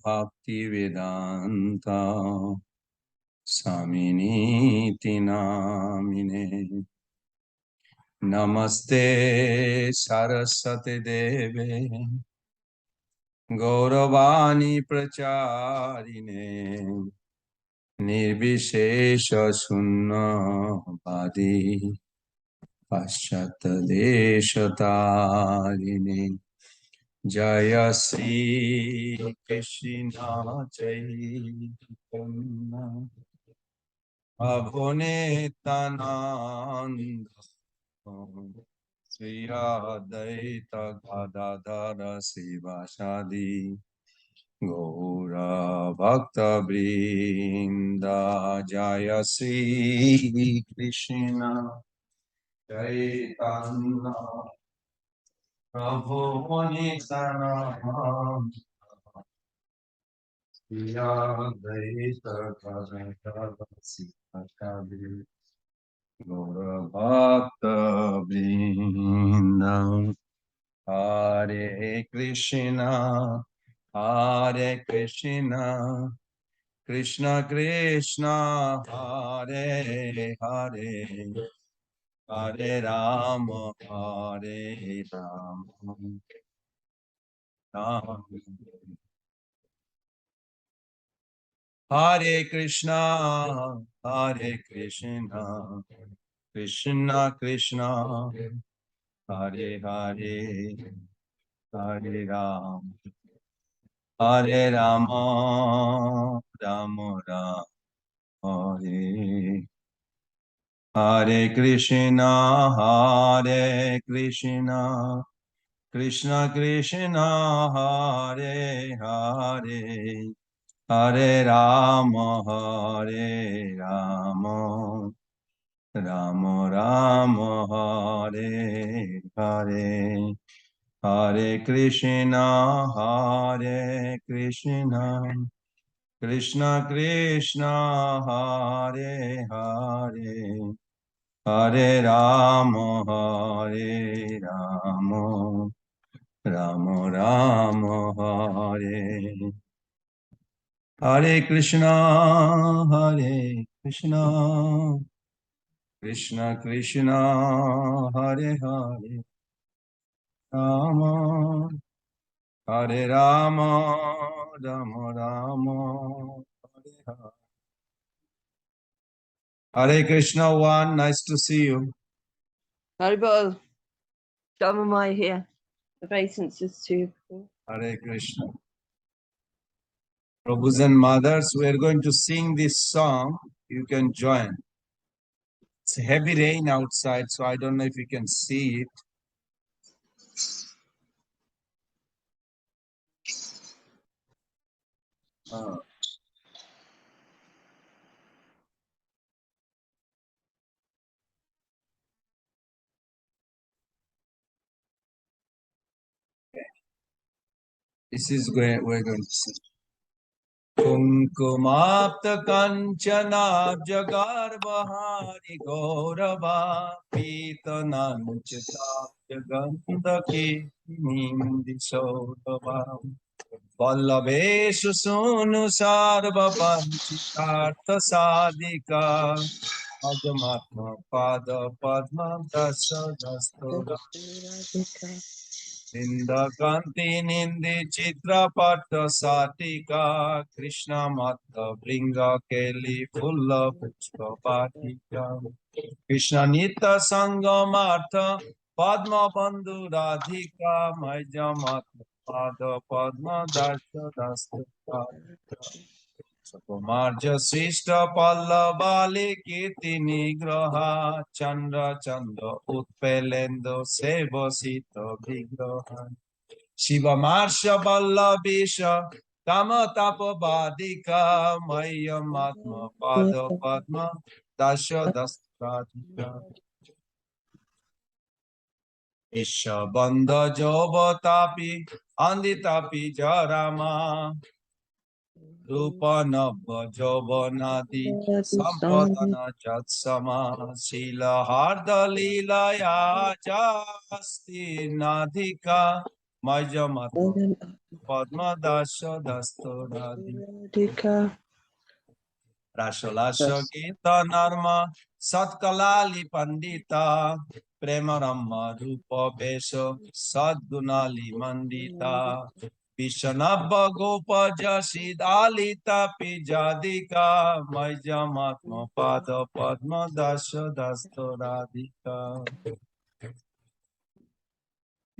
Bhakti Vedanta Swaminiti Namine Namaste Saraswati Deve Gauravani Pracharine Nirvishesha Sunnavadi Paschata Deshatarine Jaya Sri Krishna Chaitanya Abhunitananda Sri Adaita Gadadara Sivasadi Gaura Bhakta Brinda Jaya Sri Krishna Chaitanya Prabhu Nityananda Sri Adaita Gadadara Sivasadi Gaura Bhakta Brinda Hare Krishna, Hare Krishna, Krishna Krishna, Hare Hare, Hare Rama, Hare Rama, Rama. Hare Krishna, Hare Krishna, Krishna Krishna, Hare Hare, Hare Rama. Hare Rama, Rama Rama, Hare Hare Krishna, Hare Krishna, Krishna Krishna, Hare Hare, Hare Rama, Hare Rama, Rama Rama, Hare Hare, Hare Krishna, Hare Krishna. Krishna Krishna Hare Hare Hare Rama Hare Rama Rama Rama Hare Hare Krishna Hare Krishna Krishna Krishna Hare Hare Rama Hare Rama Rama Rama Hare Hare Hare Krishna, one, nice to see you. Haribol, Shamamai here. Obeisances to you. Hare Krishna. Prabhus and mothers, we are going to sing this song. You can join. It's heavy rain outside, so I don't know if you can see it. This is going, we're going to sing. Kumkumapta kanchana jagarbhari gaurava pitananchita jagandaki nindi saurava Vallabeshu sunu sarva panchitartha sadika Ajamatma pada padma dasa dastura Nindakanti nindi chitrapata satika Krishna Mata bringa keli fulla pushpa patika Krishna Nita Sangamartha Padma Bandhu Radhika Majamatma Pada Padma Dasha Dasta Sakumarja Srishta Pallavali Kirti Nigraha Chandra Chandra Utpelendo Sevasita Vigraha Shiva Marsha Ballavesha Kama Tapa Badika Mayamatma Pada Padma Dasha Dasta Isha Bandha Jovatapi Anditapi Jarama Rupa Nabha Jovanadi Sampadana Chatsama Sila Harda Lilaya Jasti Nadhika Majamatma Padma Dasya Dasto Radhi. Radhika. Rashalasya Gita Narma Satkalali Pandita Prema Rama Rupa Vesha Sadgunali Mandita Vishanabha Gopa Jasid Alita Pijadika Majamatma Pada Padma Dasya Dasto Radhika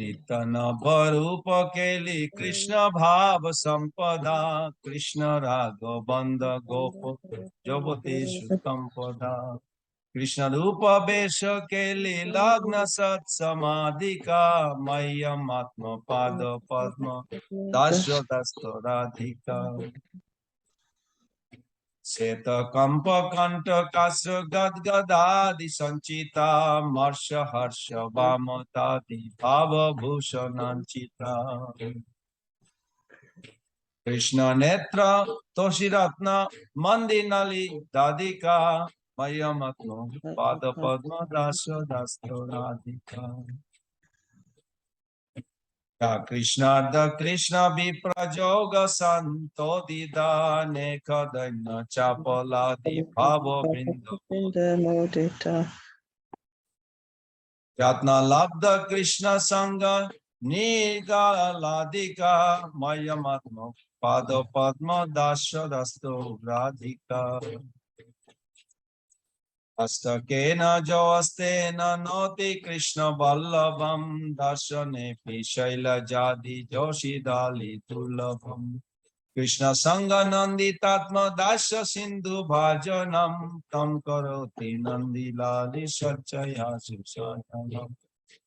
Nitana Barupa Keli Krishna Bhava Sampada Krishna Raga Banda Gopa Jabati Sampada Krishna Rupa Vesha Keli Lagna Sat Samadhika Maya Matma Pada Padma Dasya Dasto Radhika Seta Kampa Kanta Kasra Gadgadadi Sanchita Marsha Harsha Vamatadi Bhava Bhushananchita Krishna Netra Toshiratna Mandinali Dadika Mayamatno Pada Padma Dasya Dasto Radhika Krishna the Krishna Viprajoga Santo Didane Kadana Chapala Di Bhava Modita. Yatna Labda Krishna Sangha Niga Ladika Mayamatma Pada Padma Dasya Dasto Radhika Astakena Joastena Noti Krishna Vallabham Darshane Pishaila Jadi Joshi Dali Tulabham Krishna Sangha Nandi Tatma Dasya Sindhu Bhajanam Tam Karoti Nandi Lali Sachaya Sushanam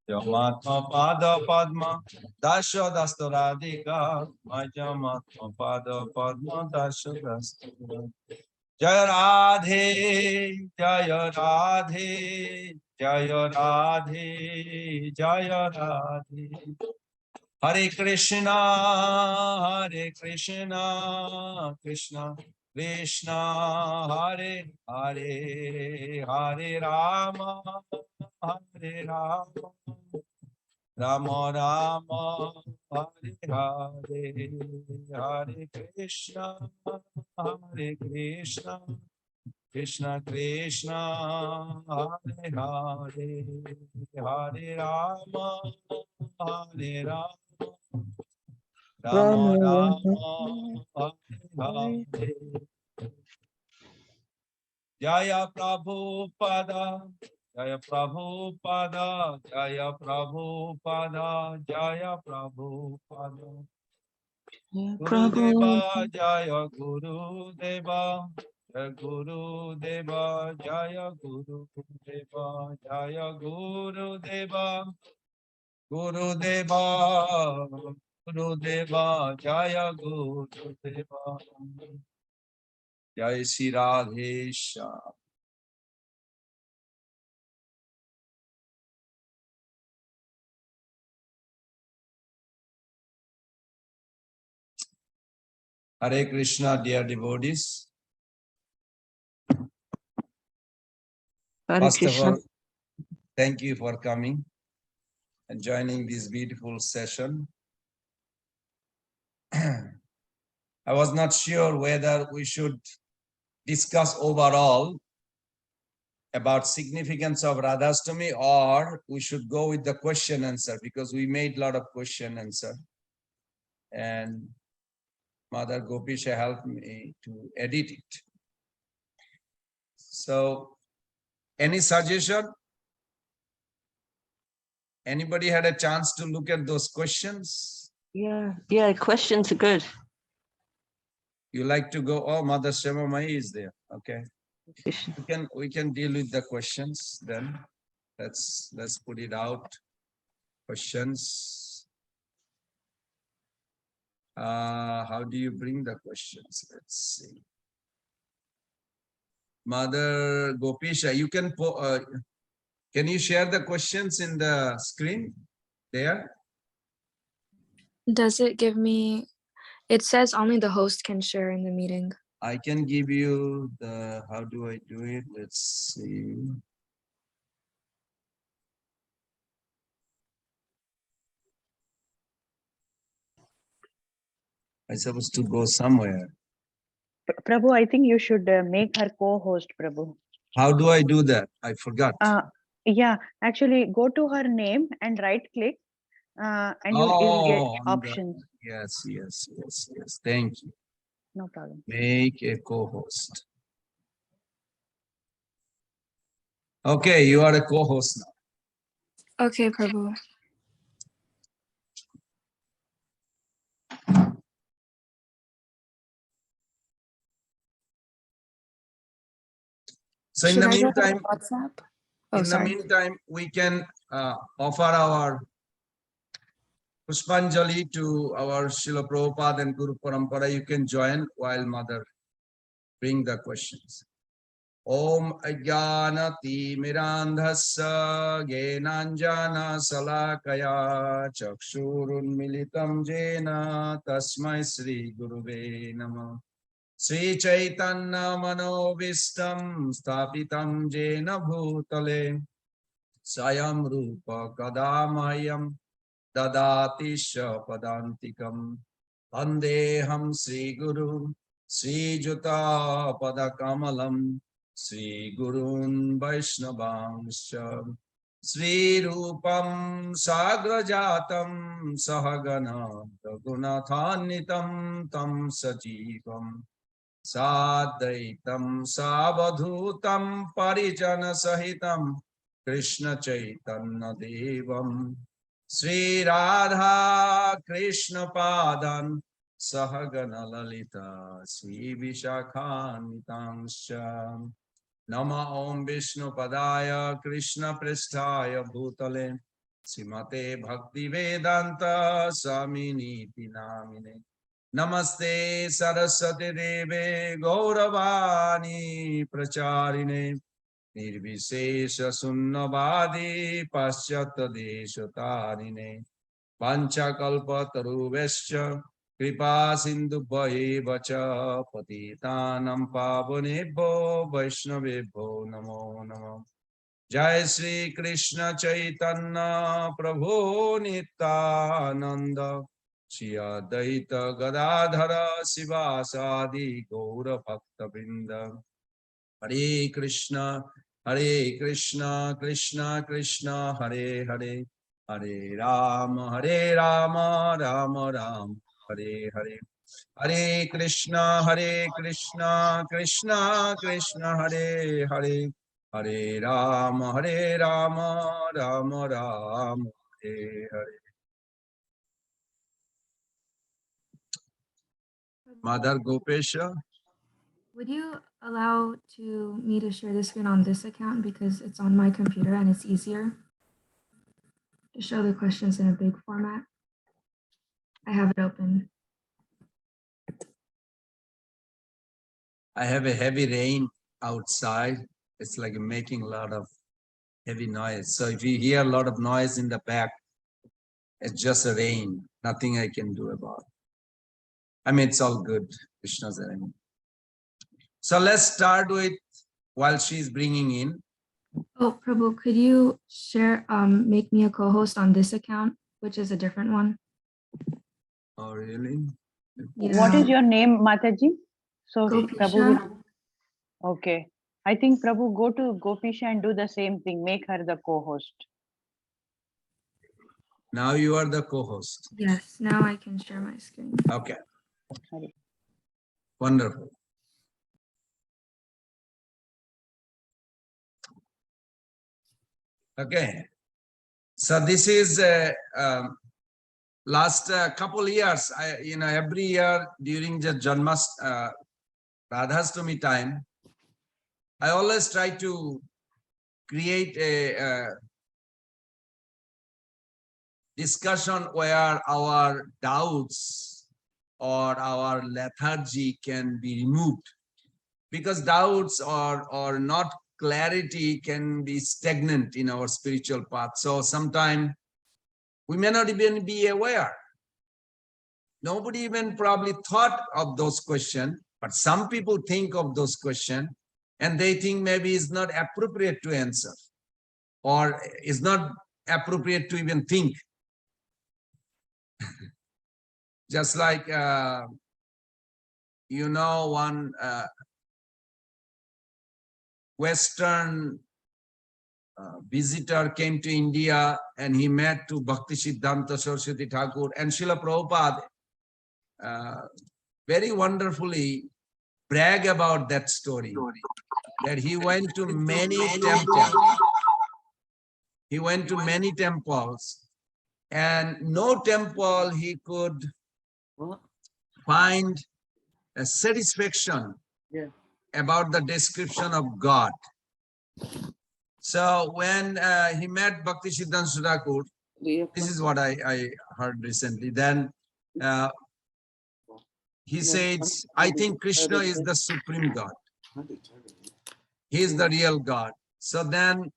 Yamatma Pada Padma Dasya Dastoradika Majamatma Pada Padma Dasya Dastoradika Jaya Radhe, Jaya Radhe, Jaya Radhe, Jaya Radhe. Hare Krishna, Hare Krishna, Krishna Krishna, Hare Hare, Hare Rama, Hare Rama, Rama Rama, Hare Hare, Hare Krishna, Hare Krishna. Krishna Krishna Hare Hare Hare Rama Hare Rama Rama Rama Hare Hare Jaya Prabhupada Jaya Prabhupada Jaya Prabhupada Jaya Prabhupada Guru Deva Jaya Guru Deva Guru Deva Jaya Guru Deva Jaya Guru Deva Guru Deva Guru Deva Jaya Guru Deva Jai Shri Radhesha. Hare Krishna, dear devotees. Hare First of Krishna. all, thank you for coming and joining this beautiful session. I was not sure whether we should discuss overall about significance of Radhastami or we should go with the question answer because we made a lot of question answer and Mother Gopisha helped me to edit it. So any suggestion? Anybody had a chance to look at those questions? Yeah, questions are good. You like to go? Oh, Mother Shemamai is there. Okay. We can deal with the questions then. Let's put it out. Questions. How do you bring the questions? Let's see. Mother Gopisha, you can you share the questions in the screen there? Does it give me, it says only the host can share in the meeting. I can give you the, how do I do it? Let's see. I'm supposed to go somewhere. Prabhu, I think you should make her co-host, Prabhu. How do I do that? I forgot. Yeah, actually go to her name and right click and you'll get options. Yes. Thank you. No problem. Make a co-host. Okay, you are a co-host now. Okay, Prabhu. So in Should the I go to meantime, WhatsApp? Oh, sorry. we can offer our Pushpanjali to our Srila Prabhupada and Guru Parampara. You can join while Mother bring the questions. Om Ajnanati Mirandhasya Genanjana Salakaya Chakshurun Militam Jena Tasmai Sri Guruve Namah. Sri Chaitanya Manovistam Sthapitam Jena Bhutale Sayam Rupa Kadamayam Dadati Padantikam Vandeham Sri Guru Sri Juta Padakamalam Sri Gurun Vaishnavangscha Sri Rupam Sagrajatam Sahagana Raghunathannitam Tam Sajivam Sadaitam Savadhutam Parijana Sahitam Krishna Chaitanya Devam Sri Radha Krishna Padan Sahagana Lalita Sri Vishakhanitangsha Nama Om Vishnu Padaya Krishna Prasthaya Bhutale Srimate Bhakti Vedanta Swaminiti Namine Namaste Saraswati Deve Gauravani Pracharine Nirvishesha Sunnavadi Paschata Deshatarine Panchakalpa Taruvescha Kripa Sindhu Bhaivacha Patitanam Pavanebho Vaishnavebho Namo Namo Jai Sri Krishna Chaitanya Prabhu Nityananda Shri Advaita Gadadhara Sivasadi Gaura Bhakta Vrinda Hare Krishna Krishna Krishna Hare Hare Hare Rama Rama Rama Hare Hare Hare Krishna Krishna Krishna Hare Hare Hare Rama Rama Rama Hare Hare. Mother Gopesha. Would you allow me to share the screen on this account because it's on my computer and it's easier to show the questions in a big format? I have it open. I have a heavy rain outside. It's like making a lot of heavy noise. So if you hear a lot of noise in the back, it's just a rain. Nothing I can do about it. I mean, it's all good. Krishna's name. So let's start with while she's bringing in. Oh, Prabhu, could you share, make me a co-host on this account, which is a different one? Oh, really? Yeah. What is your name, Mataji? So Gopisha. Prabhu. Okay. I think Prabhu, go to Gopisha and do the same thing. Make her the co-host. Now you are the co-host. Yes, now I can share my screen. Okay. Sorry. Wonderful. Okay. So this is last couple years. Every year during the Radhastami time, I always try to create a discussion where our doubts or our lethargy can be removed, because doubts or not clarity can be stagnant in our spiritual path. So sometimes we may not even be aware. Nobody even probably thought of those questions, but some people think of those questions and they think maybe it's not appropriate to answer or is not appropriate to even think. Just like, one Western visitor came to India and he met to Bhakti Siddhanta Saraswati Thakur, and Srila Prabhupada very wonderfully brag about that story, that he went to many temples. He went to many temples, and no temple he could find a satisfaction about the description of God. So when he met Bhakti Siddhanta Thakur, this is what I heard recently. Then he says, I think Krishna is the supreme God. He is the real God. So then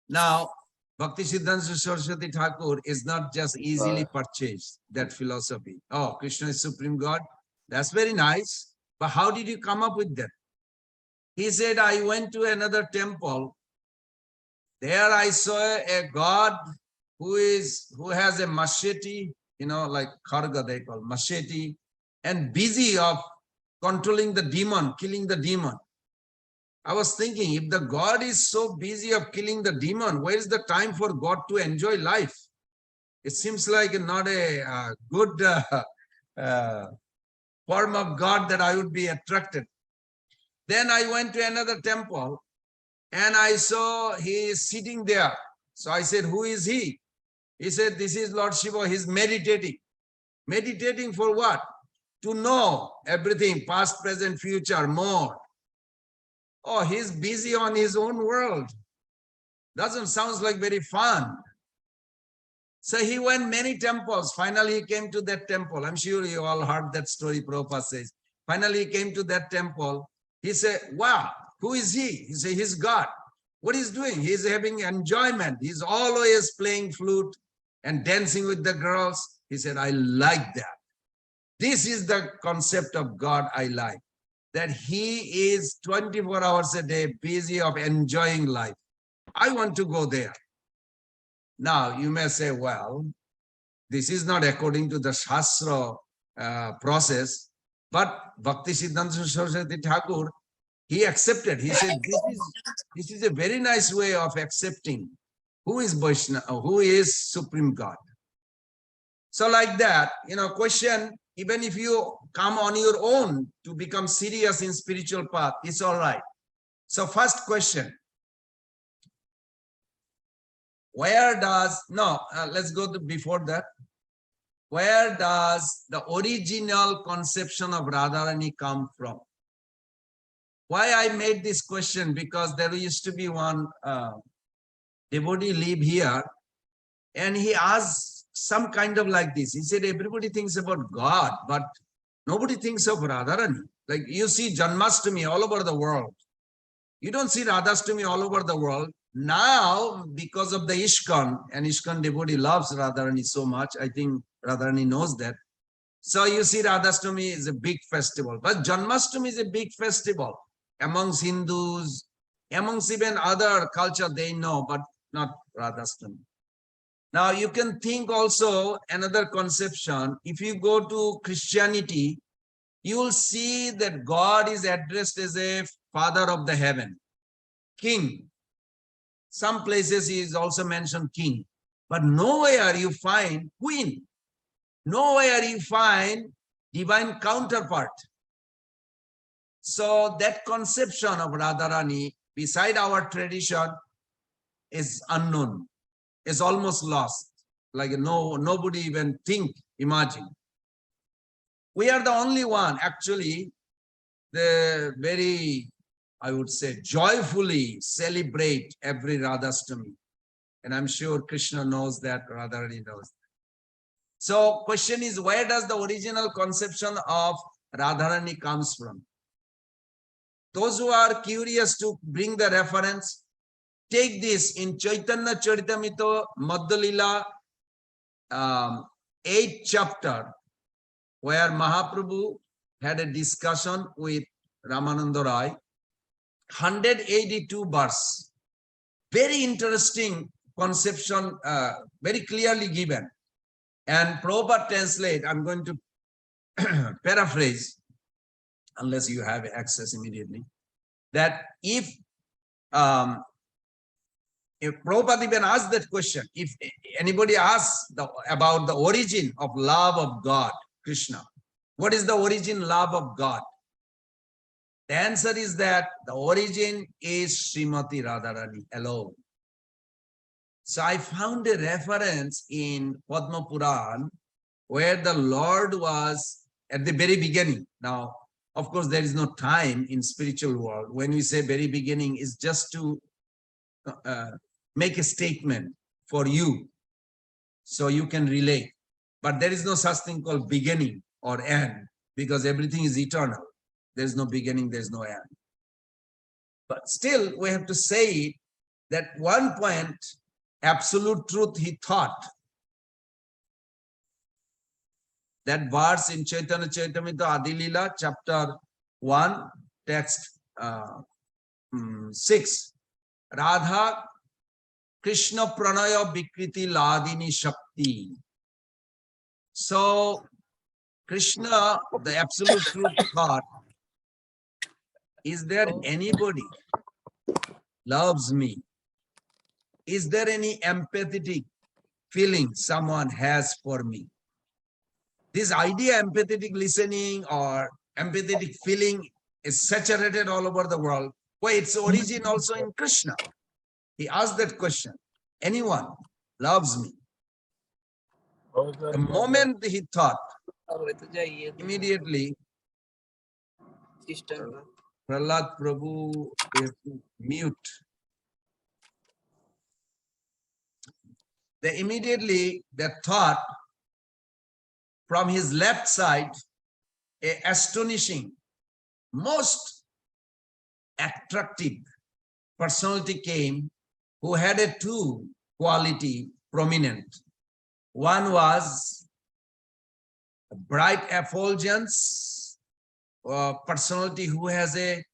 now Bhakti Siddhanta Saraswati Thakur is not just easily purchased, that philosophy. Oh, Krishna is supreme God. That's very nice. But how did you come up with that? He said, I went to another temple. There I saw a God who has a machete, like kharga they call machete, and busy of controlling the demon, killing the demon. I was thinking, if the God is so busy of killing the demon, where is the time for God to enjoy life? It seems like not a good form of God that I would be attracted. Then I went to another temple and I saw he is sitting there. So I said, who is he? He said, this is Lord Shiva. He's meditating. Meditating for what? To know everything, past, present, future, more. Oh, he's busy on his own world. Doesn't sound like very fun. So he went many temples. Finally, he came to that temple. I'm sure you all heard that story, Prabhupada says. Finally, he came to that temple. He said, wow, who is he? He said, he's God. What he's doing? He's having enjoyment. He's always playing flute and dancing with the girls. He said, I like that. This is the concept of God I like. That he is 24 hours a day busy of enjoying life. I want to go there. Now, you may say, well, this is not according to the Shastra process, but Bhakti Siddhanta Saraswati Thakur, he accepted. He said, this is a very nice way of accepting who is Vaishnava, who is Supreme God. So like that, question, even if you come on your own to become serious in spiritual path, it's all right. So first question, let's go to before that. Where does the original conception of Radharani come from? Why I made this question? Because there used to be one devotee live here, and he asked some kind of like this. He said, everybody thinks about God, but nobody thinks of Radharani. Like you see Janmashtami all over the world. You don't see Radhashtami all over the world. Now, because of the ISKCON, and ISKCON devotee loves Radharani so much, I think Radharani knows that. So you see Radhashtami is a big festival, but Janmashtami is a big festival amongst Hindus, amongst even other culture they know, but not Radhashtami. Now you can think also another conception. If you go to Christianity, you will see that God is addressed as a Father of the heaven, King. Some places he is also mentioned King, but nowhere you find Queen. Nowhere you find divine counterpart. So that conception of Radharani, beside our tradition, is unknown, is almost lost. Like nobody even imagine. We are the only one, actually, the very, I would say, joyfully celebrate every Radhashtami. And I'm sure Krishna knows that, Radharani knows that. So question is, where does the original conception of Radharani comes from? Those who are curious to bring the reference, take this in Chaitanya Charitamrita Madhya Lila 8th chapter, where Mahaprabhu had a discussion with Ramananda Rai, 182 verse. Very interesting conception, very clearly given. And Prabhupada translate, I'm going to paraphrase, unless you have access immediately, that if Prabhupada even asked that question, if anybody asks about the origin of love of God, Krishna, what is the origin love of God? The answer is that the origin is Srimati Radharani alone. So I found a reference in Padma Puran where the Lord was at the very beginning. Now, of course, there is no time in spiritual world. When we say very beginning, is just to make a statement for you so you can relate. But there is no such thing called beginning or end because everything is eternal. There's no beginning, there's no end. But still, we have to say that one point, absolute truth he thought. That verse in Chaitanya Chaitamrita Adilila, chapter 1, text 6. Radha Krishna Pranaya Vikriti Ladini Shakti. So, Krishna, the absolute truth thought, is there anybody loves me? Is there any empathetic feeling someone has for me? This idea, empathetic listening or empathetic feeling, is saturated all over the world. Why its origin also in Krishna. He asked that question. Anyone loves me? The moment he thought, immediately, Prahlad Prabhu, we have to mute. That thought from his left side, a astonishing, most attractive personality came who had a two quality prominent. One was a bright effulgence, personality who has a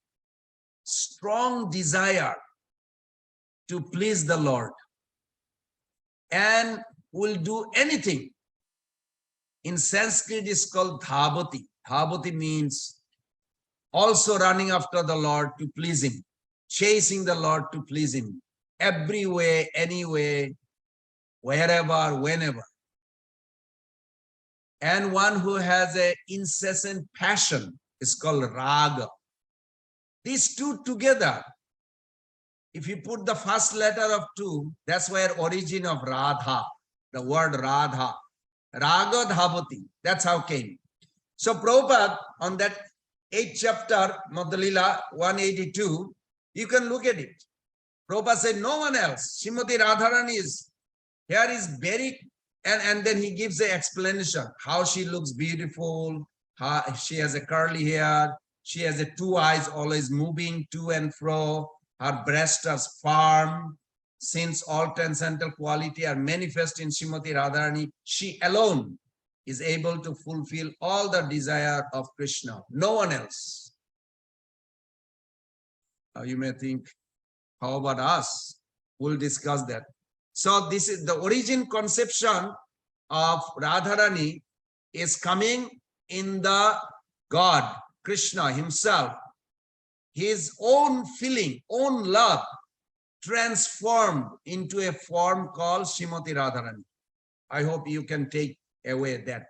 strong desire to please the Lord and will do anything. In Sanskrit, it's called dhavati. Dhavati means also running after the Lord to please him, chasing the Lord to please him, every way, any way, wherever, whenever. And one who has an incessant passion is called raga. These two together, if you put the first letter of two, that's where origin of Radha, the word Radha. Raga Dhavati, that's how came. So Prabhupada, on that 8th chapter, Madhulila 182, you can look at it. Prabhupada said, no one else. Srimati Radharani is, here is very, and then he gives the explanation, how she looks beautiful, how she has a curly hair, she has a two eyes always moving to and fro, her breasts are firm, since all transcendental quality are manifest in Srimati Radharani, she alone is able to fulfill all the desire of Krishna, no one else. Now you may think, how about us? We'll discuss that. So this is the origin conception of Radharani is coming in the God, Krishna himself, his own feeling, own love, transformed into a form called Srimati Radharani. I hope you can take away that.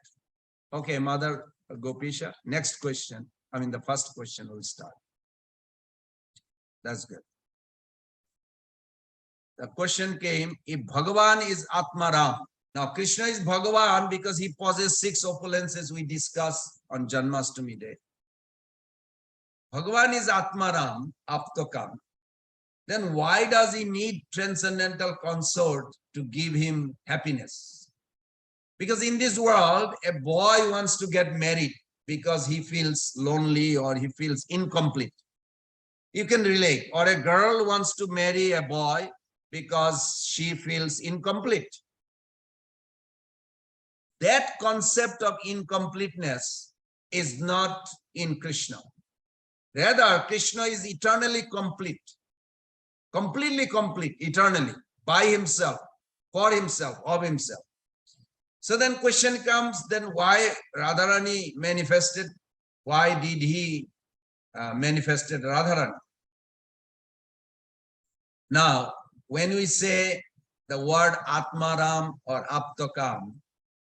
Okay, Mother Gopisha, next question. I mean, the first question will start. That's good. The question came, if Bhagavan is Atmaram. Now, Krishna is Bhagavan because he possesses 6 opulences we discussed on Janmashtami day. Bhagavan is Atmaram, Aptokam. Then why does he need transcendental consort to give him happiness? Because in this world, a boy wants to get married because he feels lonely or he feels incomplete. You can relate. Or a girl wants to marry a boy because she feels incomplete. That concept of incompleteness is not in Krishna. Rather, Krishna is eternally complete. Completely complete, eternally, by himself, for himself, of himself. So then question comes, then why Radharani manifested? Why did he manifested Radharani? Now, when we say the word Atmaram or Aptakam,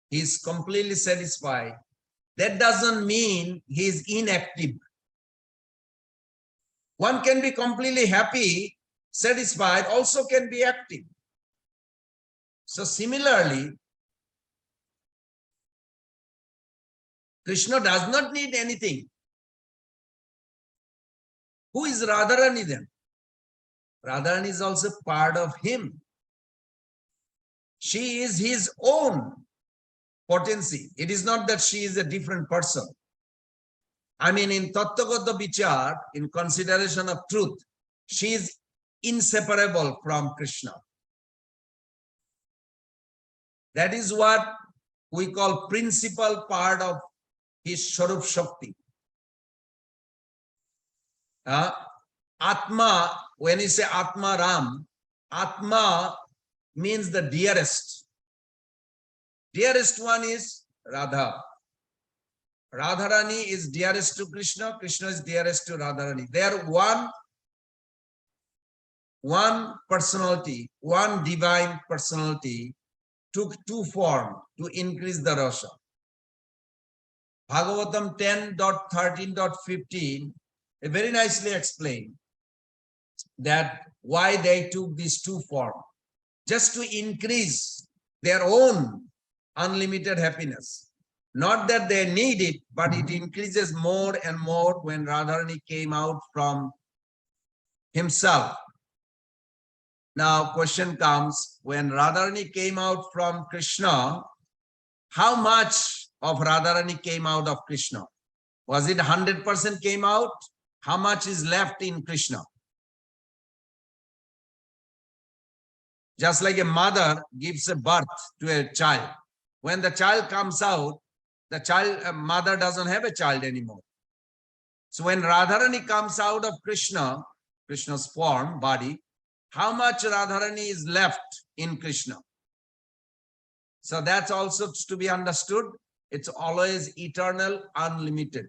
he is completely satisfied. That doesn't mean he is inactive. One can be completely happy, satisfied, also can be active. So similarly, Krishna does not need anything. Who is Radharani then? Radharani is also part of him. She is his own potency. It is not that she is a different person. I mean, in Tattvagata Vichar, in consideration of truth, she is inseparable from Krishna. That is what we call principal part of his Swarup Shakti. Atma, when you say Atma Ram, Atma means the dearest. Dearest one is Radha. Radharani is dearest to Krishna, Krishna is dearest to Radharani. They are one personality, one divine personality took two forms to increase the rasa. Bhagavatam 10.13.15 very nicely explained that why they took these two forms, just to increase their own unlimited happiness. Not that they need it, but it increases more and more when Radharani came out from himself. Now question comes, when Radharani came out from Krishna, how much of Radharani came out of Krishna? Was it 100% came out? How much is left in Krishna? Just like a mother gives a birth to a child. When the child comes out, the mother doesn't have a child anymore. So when Radharani comes out of Krishna's form, body, how much Radharani is left in Krishna? So that's also to be understood. It's always eternal, unlimited.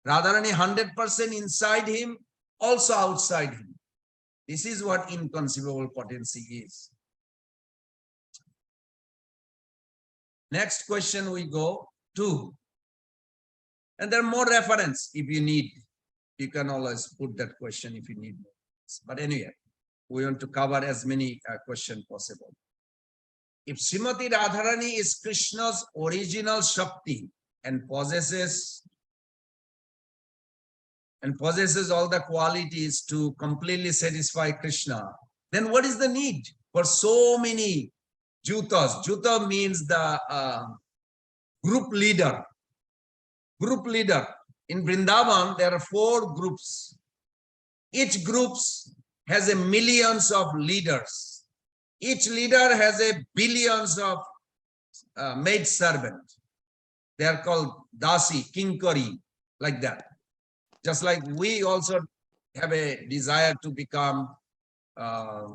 Radharani 100% inside him, also outside him. This is what inconceivable potency is. Next question we go to. And there are more reference if you need. You can always put that question if you need more. But anyway, we want to cover as many questions possible. If Srimati Radharani is Krishna's original Shakti and possesses all the qualities to completely satisfy Krishna, then what is the need for so many Jutas? Juta means the group leader. Group leader. In Vrindavan, there are 4 groups. Each group has a millions of leaders. Each leader has a billions of maid servant. They are called Dasi, Kinkari, like that. Just like we also have a desire to become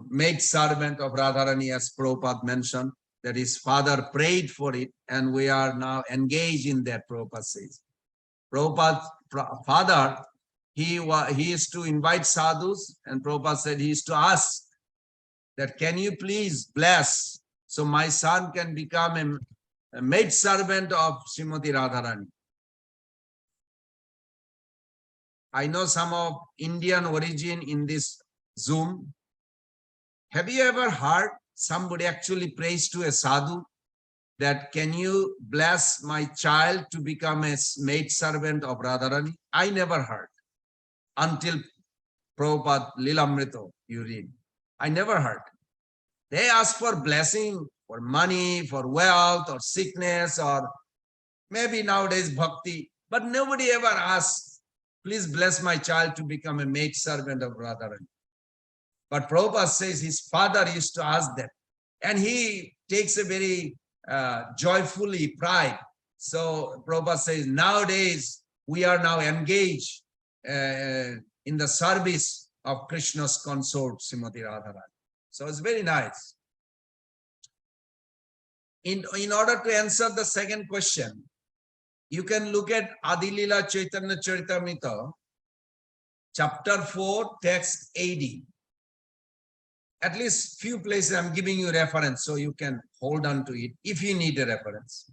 maid servant of Radharani, as Prabhupada mentioned, that his father prayed for it, and we are now engaged in that, Prabhupada says. Prabhupada's father, he used to invite sadhus, and Prabhupada said he used to ask that, can you please bless so my son can become a maid servant of Srimati Radharani. I know some of Indian origin in this Zoom. Have you ever heard somebody actually prays to a sadhu that, can you bless my child to become a maid servant of Radharani? I never heard until Prabhupada Lilamrita you read. I never heard. They ask for blessing, for money, for wealth, or sickness, or maybe nowadays bhakti, but nobody ever asks, please bless my child to become a maid servant of Radharani. But Prabhupada says his father used to ask them, and he takes a very joyfully pride. So Prabhupada says, nowadays we are now engaged in the service of Krishna's consort, Srimati Radharani. So it's very nice. in order to answer the second question, you can look at Adilila Chaitanya Charitamrita, chapter 4, text 80. At least few places I'm giving you reference so you can hold on to it if you need a reference.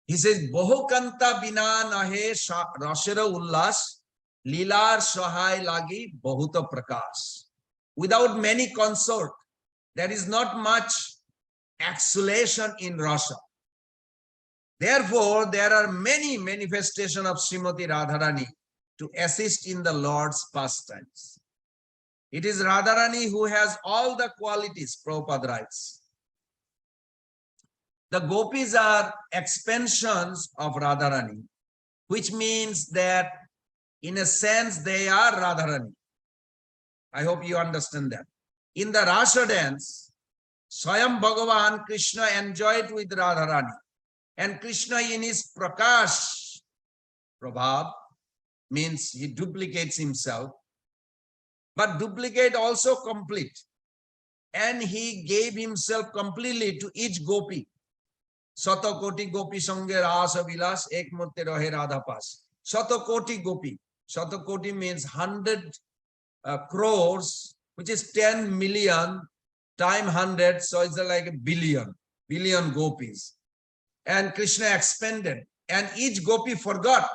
He says, Bohukanta bina nahe rashera ullas, lilar sahai lagi bahuta prakash. Without many consort, there is not much exhalation in rasa. Therefore, there are many manifestations of Srimati Radharani to assist in the Lord's pastimes. It is Radharani who has all the qualities, Prabhupada writes. The gopis are expansions of Radharani, which means that in a sense they are Radharani. I hope you understand that. In the Rasa dance, Swayam Bhagavan Krishna enjoyed with Radharani. And Krishna in his Prakash, Prabhav, means he duplicates himself, but duplicate also complete. And he gave himself completely to each gopi. Sato koti gopi sange rasa vilas ek murte rahe radha pas. Sato koti gopi. Sato koti means 100 crores, which is 10 million times 100, so it's like a billion gopis. And Krishna expanded, and each gopi forgot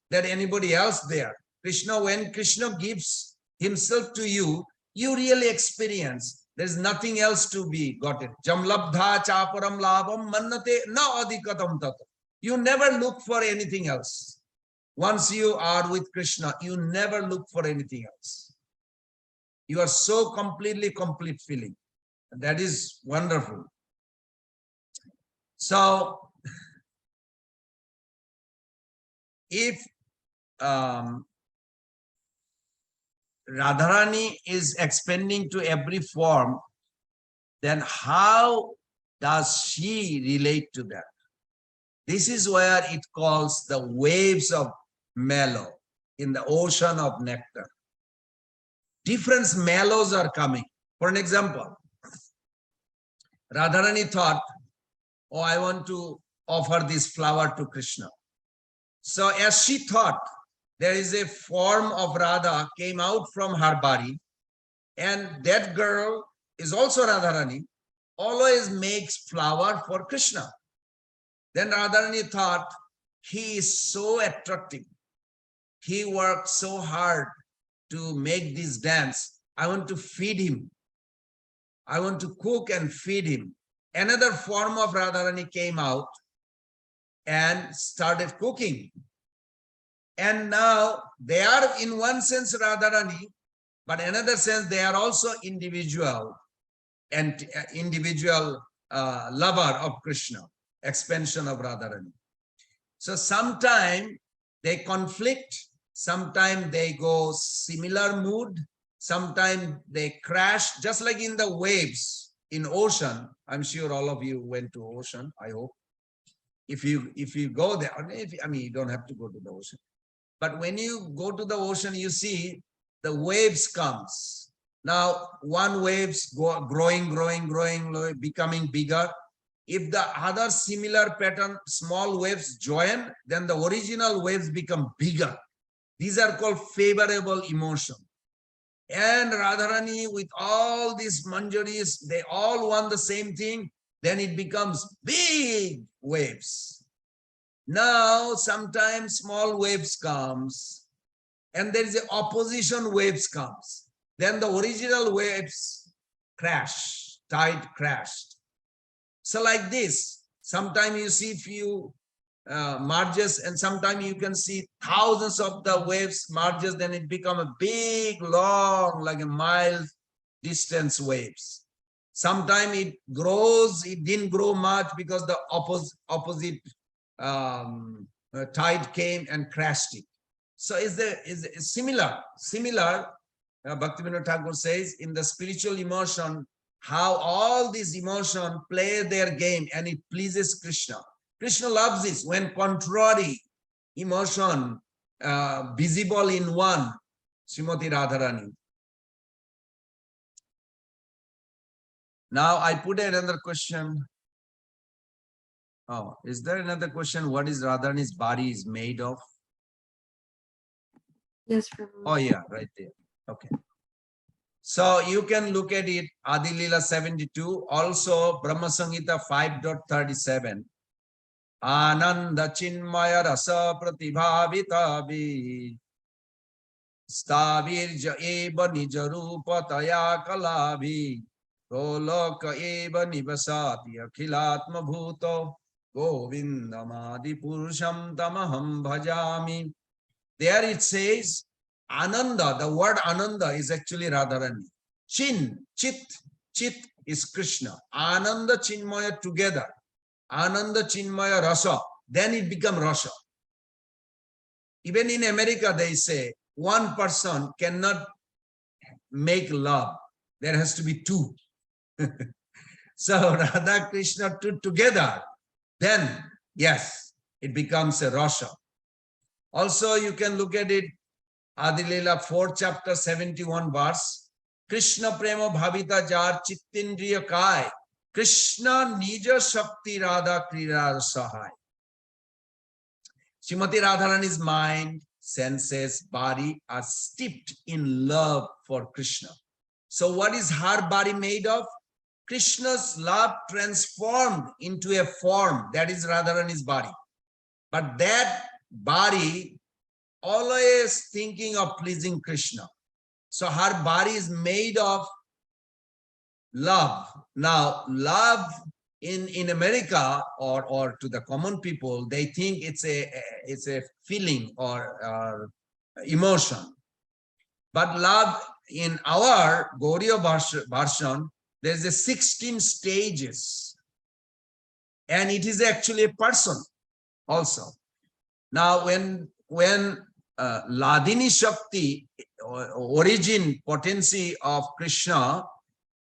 that anybody else there. Krishna, when Krishna gives himself to you, you really experience. There's nothing else to be gotten. Jam labdha chaparam labham mannate na adhikatam tata. You never look for anything else. Once you are with Krishna, you never look for anything else. You are so complete feeling. That is wonderful. So, if Radharani is expanding to every form, then how does she relate to that? This is where it calls the waves of mellow in the ocean of nectar. Different mellows are coming. For an example, Radharani thought, oh, I want to offer this flower to Krishna. So as she thought, there is a form of Radha came out from her body, and that girl is also Radharani, always makes flower for Krishna. Then Radharani thought, he is so attractive. He worked so hard to make this dance. I want to feed him. I want to cook and feed him. Another form of Radharani came out and started cooking. And now they are in one sense Radharani, but in another sense they are also individual and individual lover of Krishna, expansion of Radharani. So sometime they conflict, sometime they go similar mood, sometime they crash, just like in the waves in ocean. I'm sure all of you went to ocean, I hope. If you go there, I mean, you don't have to go to the ocean. But when you go to the ocean, you see the waves comes. Now, one waves go growing, becoming bigger. If the other similar pattern, small waves join, then the original waves become bigger. These are called favorable emotion. And Radharani, with all these manjaris, they all want the same thing. Then it becomes big waves. Now, sometimes small waves comes, and there is an opposition waves comes. Then the original waves crash, tide crashed. So like this, sometimes you see few merges, and sometimes you can see thousands of the waves merges, then it become a big, long, like a mile distance waves. Sometimes it grows, it didn't grow much because the opposite tide came and crashed it. So is similar. Bhaktivinoda Thakur says in the spiritual emotion, how all these emotion play their game and it pleases Krishna. Krishna loves this when contrary emotion visible in one, Srimati Radharani. Now I put another question. Oh, is there another question? What is Radharani's body is made of? Yes, Prabhu. Oh yeah, right there. Okay. So you can look at it, Adi Lila 72, also Brahma Samhita 5.37. Ananda Chinmaya Rasa Pratibhavitavi Stavirja Eva Nijarupa Taya Kalavi Goloka Eva Nivasati Akhilatma Bhuto Govindamadi Purusham Tamaham Bhajami. There it says Ananda, the word Ananda is actually Radharani. Chit is Krishna. Ananda Chinmaya together. Ananda Chinmaya Rasa. Then it becomes Rasa. Even in America, they say one person cannot make love. There has to be two. So Radha Krishna two together. Then, yes, it becomes a Rasa. Also, you can look at it, Adi Leela 4th chapter 71 verse. Krishna prema bhavita jar chittindriya kai. Krishna nija shakti radha krira sahai. Srimati Radharani's mind, senses, body are steeped in love for Krishna. So what is her body made of? Krishna's love transformed into a form, that is Radharani's body. But that body always thinking of pleasing Krishna. So her body is made of love. Now, love in America or to the common people, they think it's a feeling or emotion. But love in our Gauriya version, there's a 16 stages. And it is actually a person also. Now, when Ladini Shakti, origin potency of Krishna,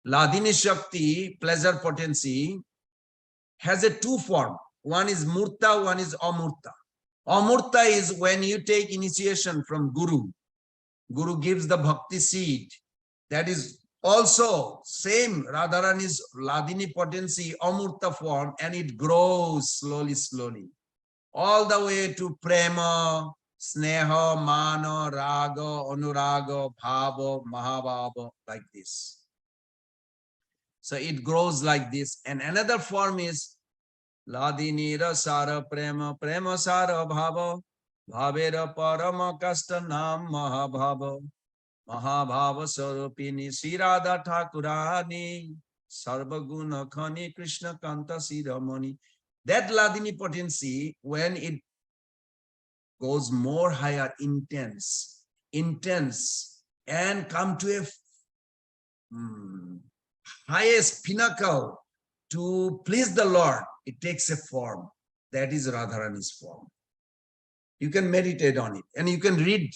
Ladini Shakti, pleasure potency, has a two form. One is Murta, one is Amurta. Amurta is when you take initiation from Guru. Guru gives the bhakti seed. That is also same Radharani's Ladini potency, Amurta form, and it grows slowly, all the way to Prema, Sneha, Mana, Raga, Anuraga, Bhava, Mahabhava, like this. So it grows like this. And another form is Ladini Rasara Prema, Prema Sara Bhava, Bhavera Parama Kasta Nam Mahabhava, Mahabhava Sarupini Sri Radha Thakurani, Sarvaguna Khani Krishna Kanta Siramani. That Ladini potency, when it goes more higher, intense, and come to a highest pinnacle to please the Lord, it takes a form. That is Radharani's form. You can meditate on it and you can read.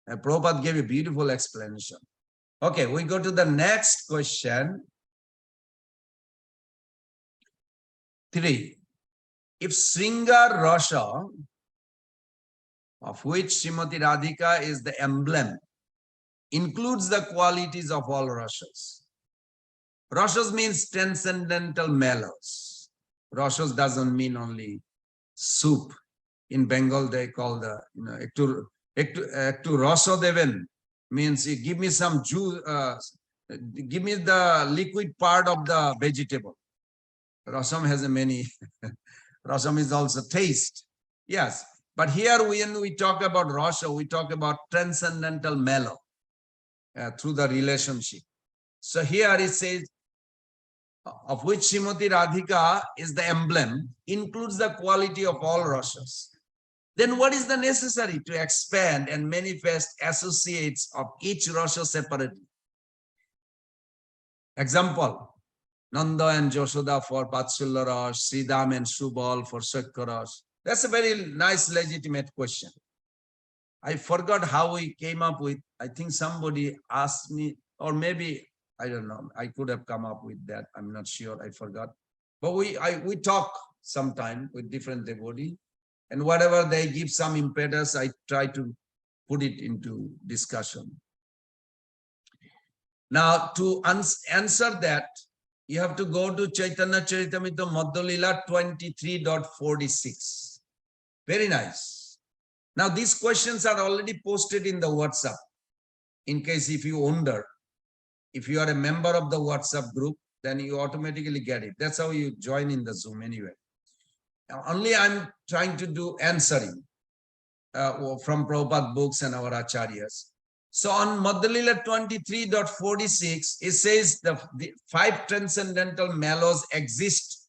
Prabhupada gave a beautiful explanation. Okay, we go to the next question. 3. If Sringar Rasa, of which Srimati Radhika is the emblem, includes the qualities of all rasas. Rasas means transcendental mellows. Rasas doesn't mean only soup. In Bengal, they call the, ektu rasa deven, means you give me some juice, give me the liquid part of the vegetable. Rasam has a many, rasam is also taste. Yes, but here when we talk about rasa, we talk about transcendental mellow through the relationship. So here it says, of which Srimati Radhika is the emblem, includes the quality of all rasas. Then what is the necessary to expand and manifest associates of each rasa separately? Example, Nanda and Joshoda for Vatsalya Ras, Sridham and Subal for Sakya Ras. That's a very nice, legitimate question. I forgot how we came up with, I think somebody asked me, or maybe, I don't know, I could have come up with that. I'm not sure, I forgot. But we talk sometime with different devotees, and whatever they give some impetus, I try to put it into discussion. Now, to answer that, You have to go to Chaitanya Charitamrita Madhya Lila 23.46. Very nice. Now these questions are already posted in the WhatsApp. In case if you wonder, if you are a member of the WhatsApp group, then you automatically get it. That's how you join in the Zoom anyway. Now, only I'm trying to do answering from Prabhupada books and our acharyas. So on Madhya Lila 23.46, it says the 5 transcendental mellows exist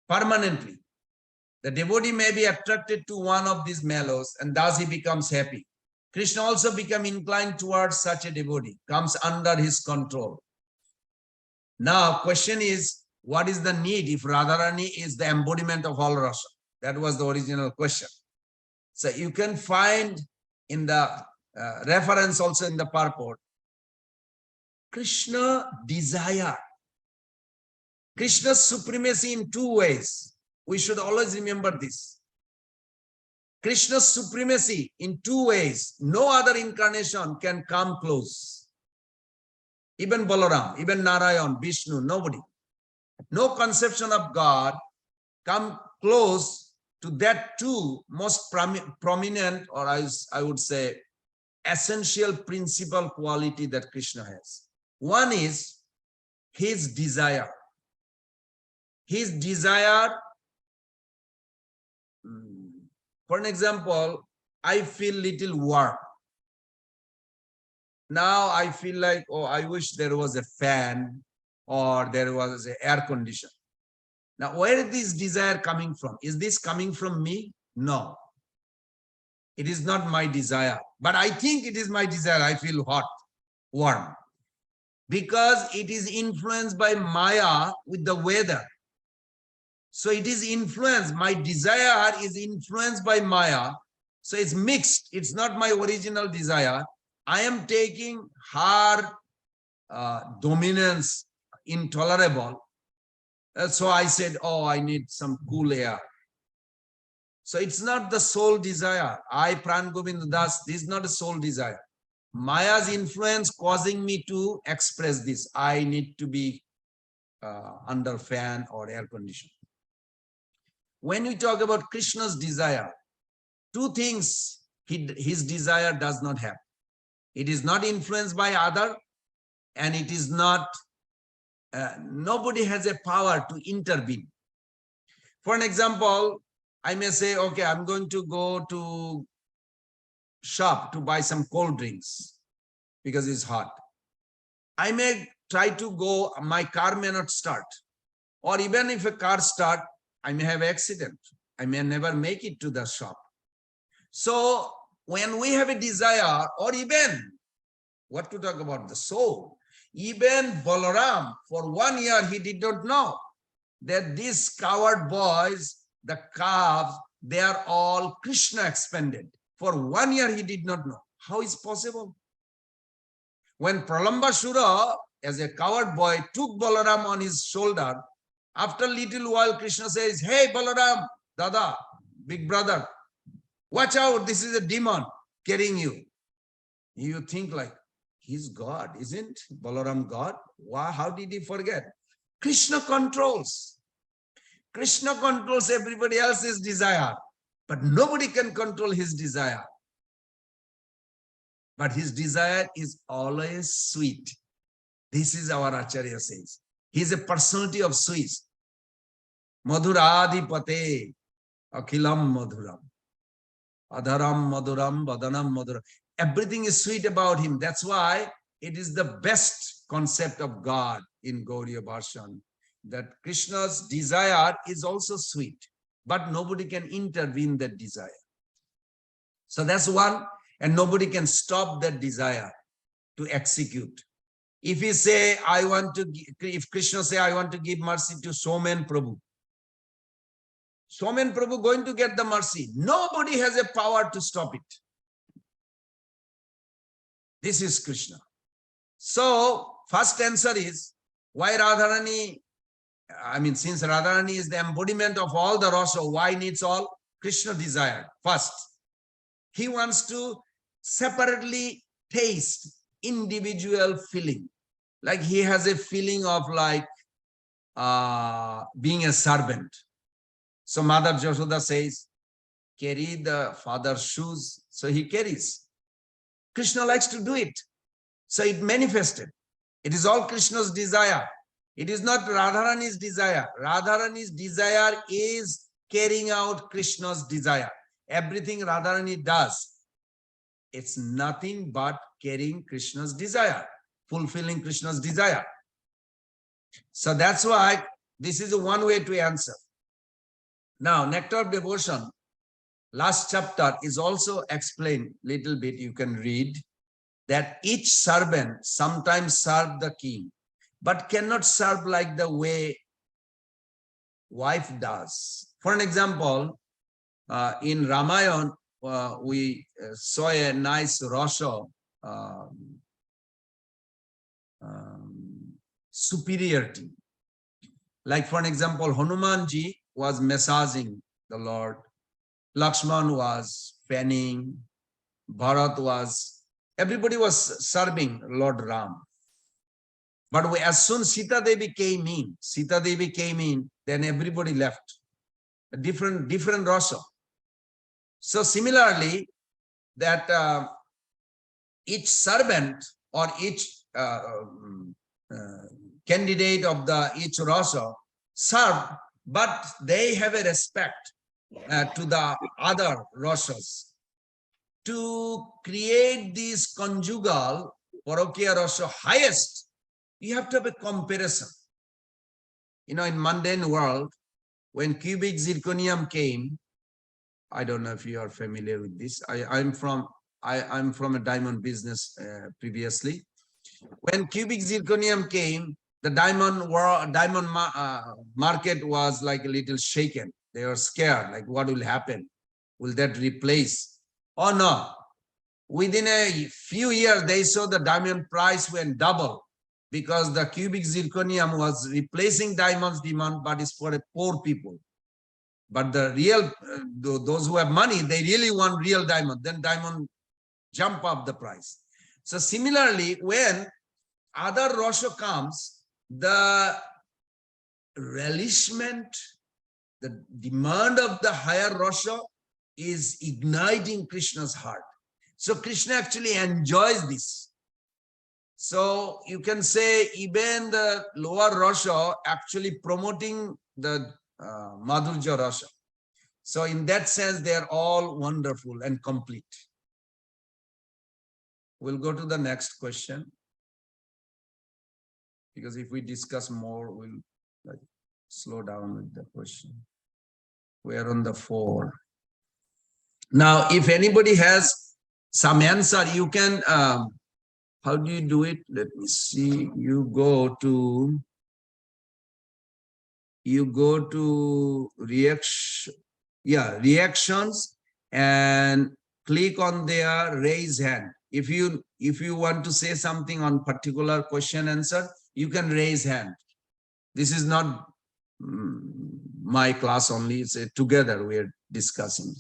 permanently. The devotee may be attracted to one of these mellows and thus he becomes happy. Krishna also become inclined towards such a devotee, comes under his control. Now, question is, what is the need if Radharani is the embodiment of all rasa? That was the original question. So you can find in the reference also in the purport, Krishna desire. Krishna's supremacy in 2 ways. We should always remember this. Krishna's supremacy in 2 ways. No other incarnation can come close. Even Balaram, even Narayan, Vishnu, nobody. No conception of God come close to that 2 most prominent, or I would say essential principal quality that Krishna has. One is his desire. His desire, for an example, I feel little warm. Now I feel like, oh, I wish there was a fan or there was an air condition. Now, where is this desire coming from? Is this coming from me? No. It is not my desire. But I think it is my desire. I feel hot, warm. Because it is influenced by Maya with the weather. So it is influenced. My desire is influenced by Maya. So it's mixed. It's not my original desire. I am taking her dominance intolerable. So I said, oh, I need some cool air. So it's not the soul desire. I, Pran Govind Das, this is not a soul desire. Maya's influence causing me to express this. I need to be under fan or air condition. When we talk about Krishna's desire, 2 things his desire does not have. It is not influenced by other, and it is not, nobody has a power to intervene. For an example, I may say, okay, I'm going to go to shop to buy some cold drinks because it's hot. I may try to go, my car may not start. Or even if a car start, I may have an accident. I may never make it to the shop. So when we have a desire, or even, what to talk about, the soul, even Balaram, for 1 year, he did not know that these coward boys, the calves, they are all Krishna expanded. For 1 year, he did not know. How is possible? When Pralambasura, as a coward boy, took Balaram on his shoulder, after a little while, Krishna says, hey, Balaram, Dada, big brother, watch out, this is a demon carrying you. You think like, he's God, isn't Balaram God? Why? How did he forget? Krishna controls. Krishna controls everybody else's desire, but nobody can control his desire. But his desire is always sweet. This is our Acharya says. He is a personality of sweets. Madhuradipate, Akhilam Madhuram. Adharam Madhuram, Vadanam Madhuram. Everything is sweet about him. That's why it is the best concept of God in Gauriya Bharshan, that Krishna's desire is also sweet, but nobody can intervene that desire. So that's one, and nobody can stop that desire to execute. If he say, I want to, if Krishna say, I want to give mercy to Somen Prabhu, Somen Prabhu going to get the mercy. Nobody has a power to stop it. This is Krishna. So first answer is, why Radharani, I mean, since Radharani is the embodiment of all the rasa, why needs all? Krishna desire. First, he wants to separately taste individual feeling. Like he has a feeling of like being a servant. So Mother Yashoda says, carry the father's shoes. So he carries. Krishna likes to do it. So it manifested. It is all Krishna's desire. It is not Radharani's desire. Radharani's desire is carrying out Krishna's desire. Everything Radharani does, it's nothing but carrying Krishna's desire, fulfilling Krishna's desire. So that's why this is one way to answer. Now, Nectar of Devotion, last chapter is also explained little bit. You can read that each servant sometimes serve the king, but cannot serve like the way wife does. For an example, in Ramayana, we saw a nice Rasha superiority. Like for an example, Hanumanji was massaging the Lord, Lakshman was fanning, Bharat was, everybody was serving Lord Ram. But as soon Sita Devi came in, then everybody left. A different Rasha. So similarly, that each servant or each candidate of each Rasha serve, but they have a respect to the other Rashas. To create this conjugal Parokiya Rasha highest, you have to have a comparison. You know, in mundane world, when cubic zirconium came, I don't know if you are familiar with this. I'm from a diamond business previously. When cubic zirconium came, the diamond market was like a little shaken. They were scared, like what will happen? Will that replace? Oh no. Within a few years, they saw the diamond price went double because the cubic zirconium was replacing diamond's demand, but it's for the poor people. But the real, those who have money, they really want real diamond. Then diamond jump up the price. So similarly, when other Rasha comes, the relishment, the demand of the higher Rasha is igniting Krishna's heart. So Krishna actually enjoys this. So you can say even the lower Rasha actually promoting the Madhurya Rasha. So in that sense, they are all wonderful and complete. We'll go to the next question. Because if we discuss more, we'll slow down with the question. We are on the 4. Now, if anybody has some answer, you can, how do you do it? Let me see. You go to reactions and click on their raise hand. If you want to say something on particular question answer, you can raise hand. This is not my class only. It's together we are discussing.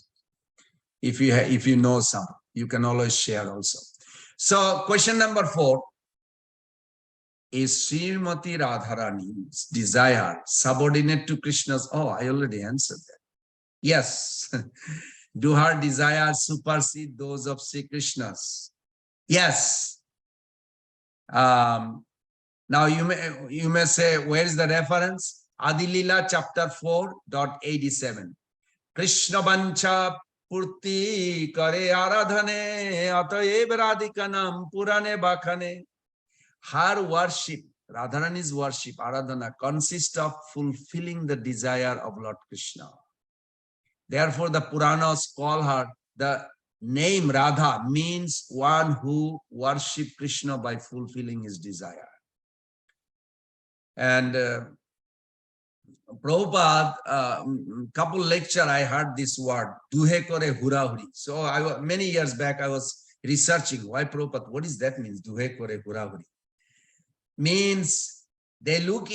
If you know some, you can always share also. So question number 4 is Srimati Radharani's desire subordinate to Krishna's? Oh, I already answered that. Yes. Do her desires supersede those of Sri Krishna's? Yes. Now you may say, where is the reference? Adilila chapter 4.87. Krishna vancha purti kare aradhane ataev radhikanam purane bakhane. Her worship, Radharani's worship, aradhana, consists of fulfilling the desire of Lord Krishna. Therefore, the Puranas call her, the name Radha means one who worship Krishna by fulfilling his desire. And Prabhupada, couple lecture, I heard this word, duhe kore hura huri. So many years back, I was researching why Prabhupada, what does that mean, duhe kore hura huri? Means they look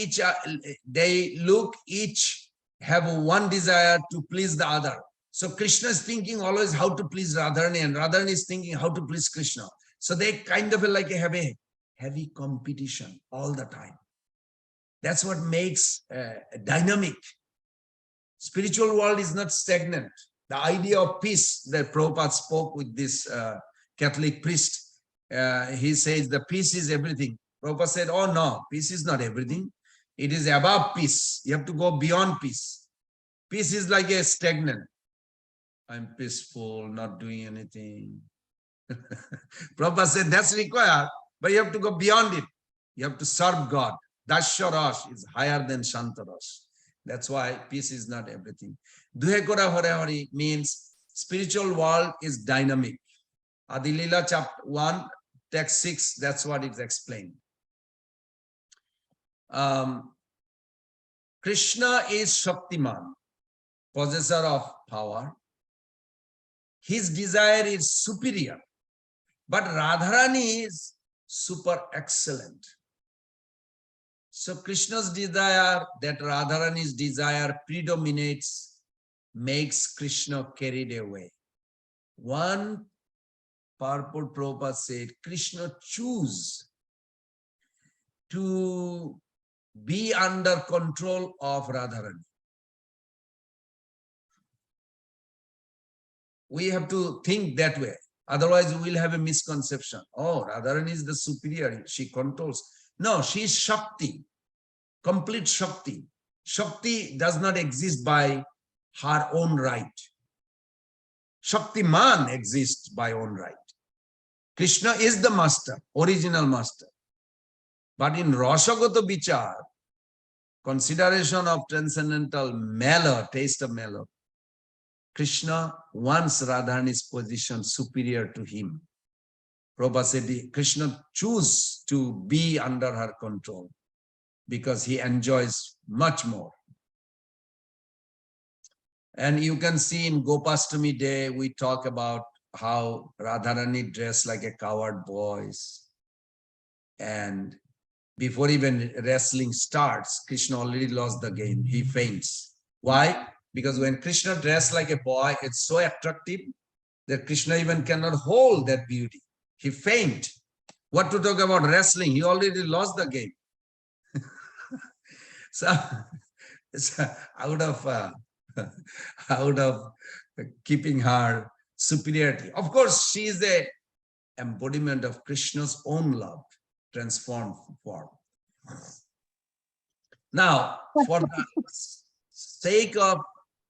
each have one desire to please the other. So Krishna is thinking always how to please Radharani, and Radharani is thinking how to please Krishna. So they kind of like have a heavy competition all the time. That's what makes dynamic. Spiritual world is not stagnant. The idea of peace that Prabhupada spoke with this Catholic priest, he says the peace is everything. Prabhupada said, oh no, peace is not everything. It is above peace. You have to go beyond peace. Peace is like a stagnant. I'm peaceful, not doing anything. Prabhupada said that's required, but you have to go beyond it. You have to serve God. Dasharash is higher than Shantarash. That's why peace is not everything. Duhekora Hare Hare means spiritual world is dynamic. Adilila chapter 1, text 6, that's what it's explained. Krishna is Shaktiman, possessor of power. His desire is superior, but Radharani is super excellent. So Krishna's desire, that Radharani's desire predominates, makes Krishna carried away. One purport Prabhupada said, Krishna choose to be under control of Radharani. We have to think that way. Otherwise, we will have a misconception. Oh, Radharani is the superior. She controls. No, she is Shakti, complete Shakti. Shakti does not exist by her own right. Shaktiman exists by own right. Krishna is the master, original master. But in Rasagata Vichar, consideration of transcendental mellow, taste of mellow, Krishna wants Radharani's position superior to him. Prabhupada said Krishna chooses to be under her control because he enjoys much more. And you can see in Gopastami Day, we talk about how Radharani dressed like a coward boys. And before even wrestling starts, Krishna already lost the game. He faints. Why? Because when Krishna dressed like a boy, it's so attractive that Krishna even cannot hold that beauty. He faints. What to talk about wrestling? He already lost the game. So it's out of keeping her superiority. Of course, she is the embodiment of Krishna's own love, transformed form. Now, for the sake of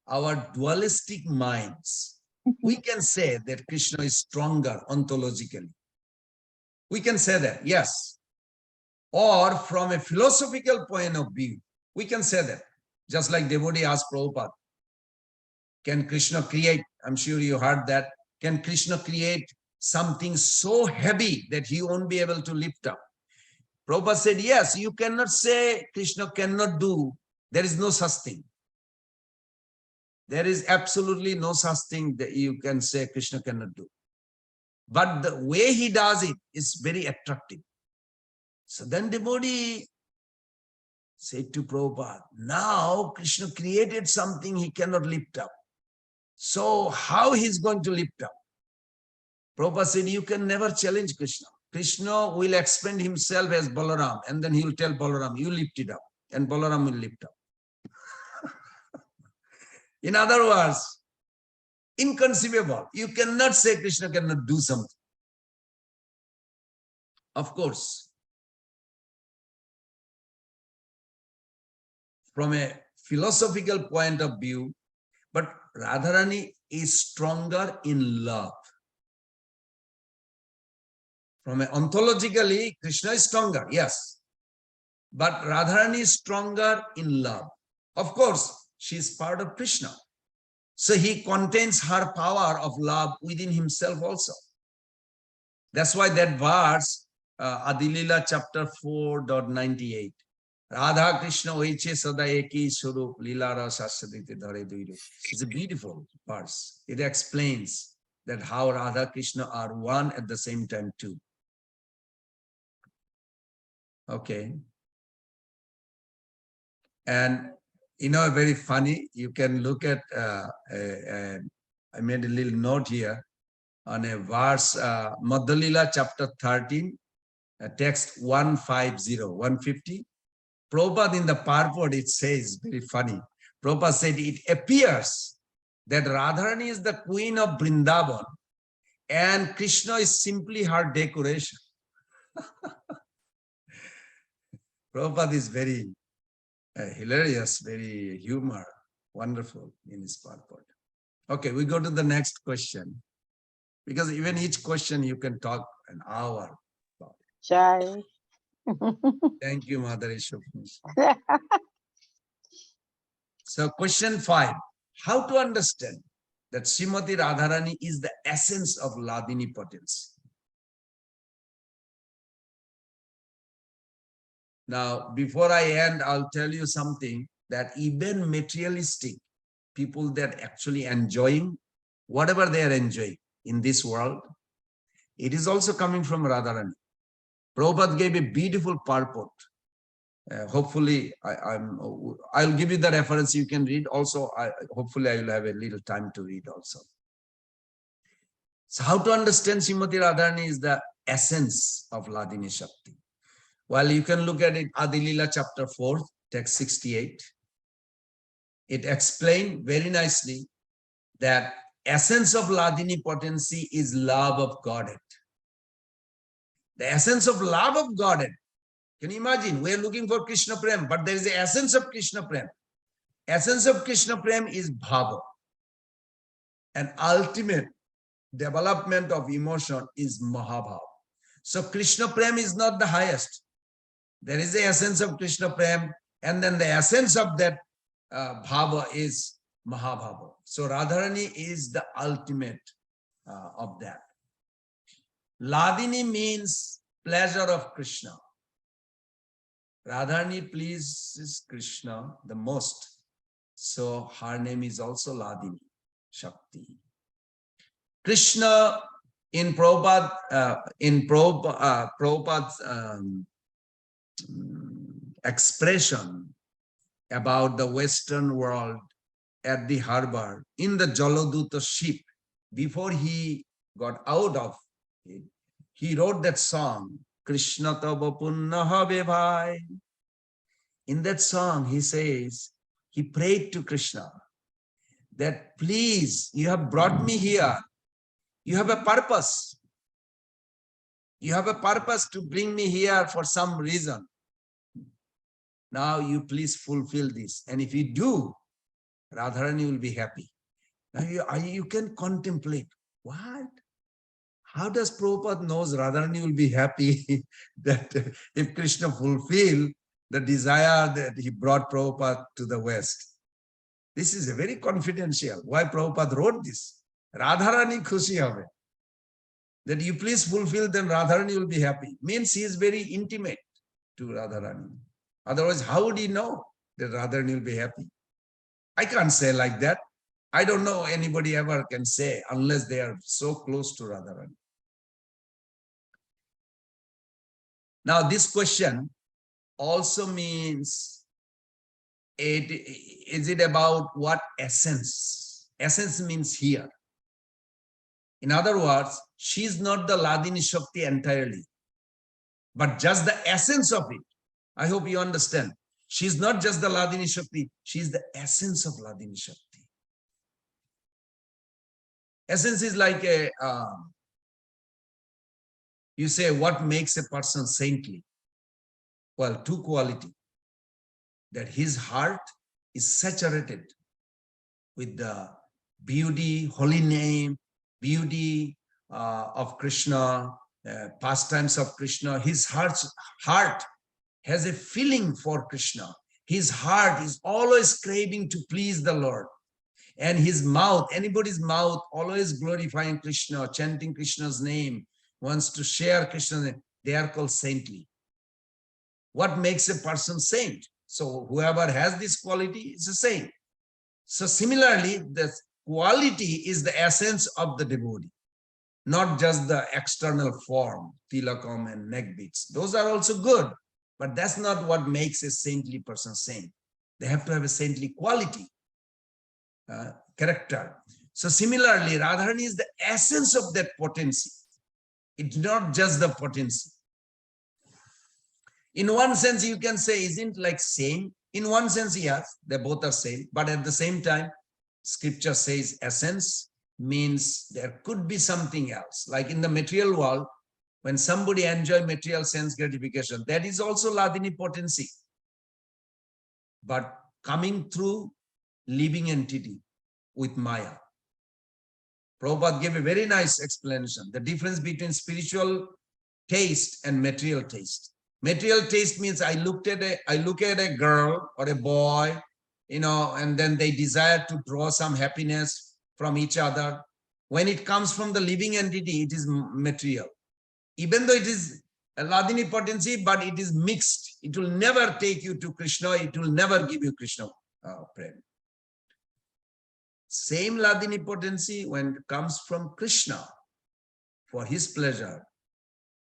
our dualistic minds, we can say that Krishna is stronger ontologically. We can say that, yes. Or from a philosophical point of view, we can say that. Just like devotee asked Prabhupada, can Krishna create, I'm sure you heard that, can Krishna create something so heavy that he won't be able to lift up? Prabhupada said, yes, you cannot say Krishna cannot do, there is no such thing. There is absolutely no such thing that you can say Krishna cannot do. But the way he does it is very attractive. So then devotee said to Prabhupada, now Krishna created something he cannot lift up. So how he's going to lift up? Prabhupada said, you can never challenge Krishna. Krishna will expand himself as Balaram, and then he will tell Balaram, you lift it up, and Balaram will lift up. In other words, inconceivable. You cannot say Krishna cannot do something. Of course, from a philosophical point of view, but Radharani is stronger in love. From a ontologically, Krishna is stronger, yes. But Radharani is stronger in love. Of course, she is part of Krishna. So he contains her power of love within himself also. That's why that verse, Adilila chapter 4.98. Radha Krishna Oiche Sada Eki Surup Lilara Sassadite Dhare Duiru. It's a beautiful verse. It explains that how Radha Krishna are one at the same time too. Okay. And you know, very funny, you can look at, I made a little note here on a verse, Madhulila chapter 13, text 150. Prabhupada in the purport, it says, very funny. Prabhupada said, it appears that Radharani is the queen of Vrindavan and Krishna is simply her decoration. Prabhupada is very hilarious, very humor, wonderful in his purport. Okay, we go to the next question. Because even each question you can talk an hour about. Jai. Thank you, Mother Ishwar. So question 5, how to understand that Srimati Radharani is the essence of Ladini potency? Now, before I end, I'll tell you something that even materialistic people that actually enjoying whatever they are enjoying in this world, it is also coming from Radharani. Prabhupada gave a beautiful purport. Hopefully, I'll give you the reference you can read. Also, hopefully, I will have a little time to read also. So, how to understand Srimati Radharani is the essence of Ladini Shakti. Well, you can look at it, Adi Lila chapter 4, text 68. It explained very nicely that essence of Ladini potency is love of Godhead. The essence of love of Godhead. Can you imagine? We're looking for Krishna Prem, but there is the essence of Krishna Prem. Essence of Krishna Prem is Bhava. And ultimate development of emotion is Mahabhava. So Krishna Prem is not the highest. There is the essence of Krishna Prem, and then the essence of that Bhava is Mahabhava. So Radharani is the ultimate of that. Ladini means pleasure of Krishna. Radharani pleases Krishna the most. So her name is also Ladini Shakti. Krishna in Prabhupada's expression about the Western world at the harbor in the Jaladuta ship, before he got out of it, he wrote that song, Krishna Tava Punnaha Bhai. In that song, he says, he prayed to Krishna that please, you have brought me here. You have a purpose. You have a purpose to bring me here for some reason. Now you please fulfill this. And if you do, Radharani will be happy. Now you can contemplate, what? How does Prabhupada knows Radharani will be happy that if Krishna fulfill the desire that he brought Prabhupada to the West? This is a very confidential. Why Prabhupada wrote this? Radharani khushi habe. That you please fulfill, then Radharani will be happy. Means he is very intimate to Radharani. Otherwise, how would he know that Radharani will be happy? I can't say like that. I don't know anybody ever can say unless they are so close to Radharani. Now, this question also means, is it about what essence? Essence means here. In other words, she is not the Ladini Shakti entirely, but just the essence of it. I hope you understand. She is not just the Ladini Shakti, she is the essence of Ladini Shakti. Essence is like a, you say, what makes a person saintly? Well, two qualities. That his heart is saturated with the beauty, holy name, beauty of Krishna, pastimes of Krishna. His heart has a feeling for Krishna. His heart is always craving to please the Lord. And his mouth, anybody's mouth, always glorifying Krishna, chanting Krishna's name, wants to share Krishna's name. They are called saintly. What makes a person saint? So whoever has this quality is a saint. So similarly, the quality is the essence of the devotee, not just the external form, tilakam and neck beads. Those are also good, but that's not what makes a saintly person saint. They have to have a saintly quality, character. So similarly, Radharani is the essence of that potency. It's not just the potency. In one sense, you can say, isn't like same? In one sense, yes, they both are same. But at the same time, scripture says essence means there could be something else. Like in the material world, when somebody enjoy material sense gratification, that is also Ladini potency. But coming through living entity with Maya. Prabhupada gave a very nice explanation. The difference between spiritual taste and material taste. Material taste means I look at a girl or a boy, and then they desire to draw some happiness from each other. When it comes from the living entity, it is material. Even though it is a Ladini potency, but it is mixed. It will never take you to Krishna. It will never give you Krishna prem. Same Ladini potency, when it comes from Krishna for his pleasure,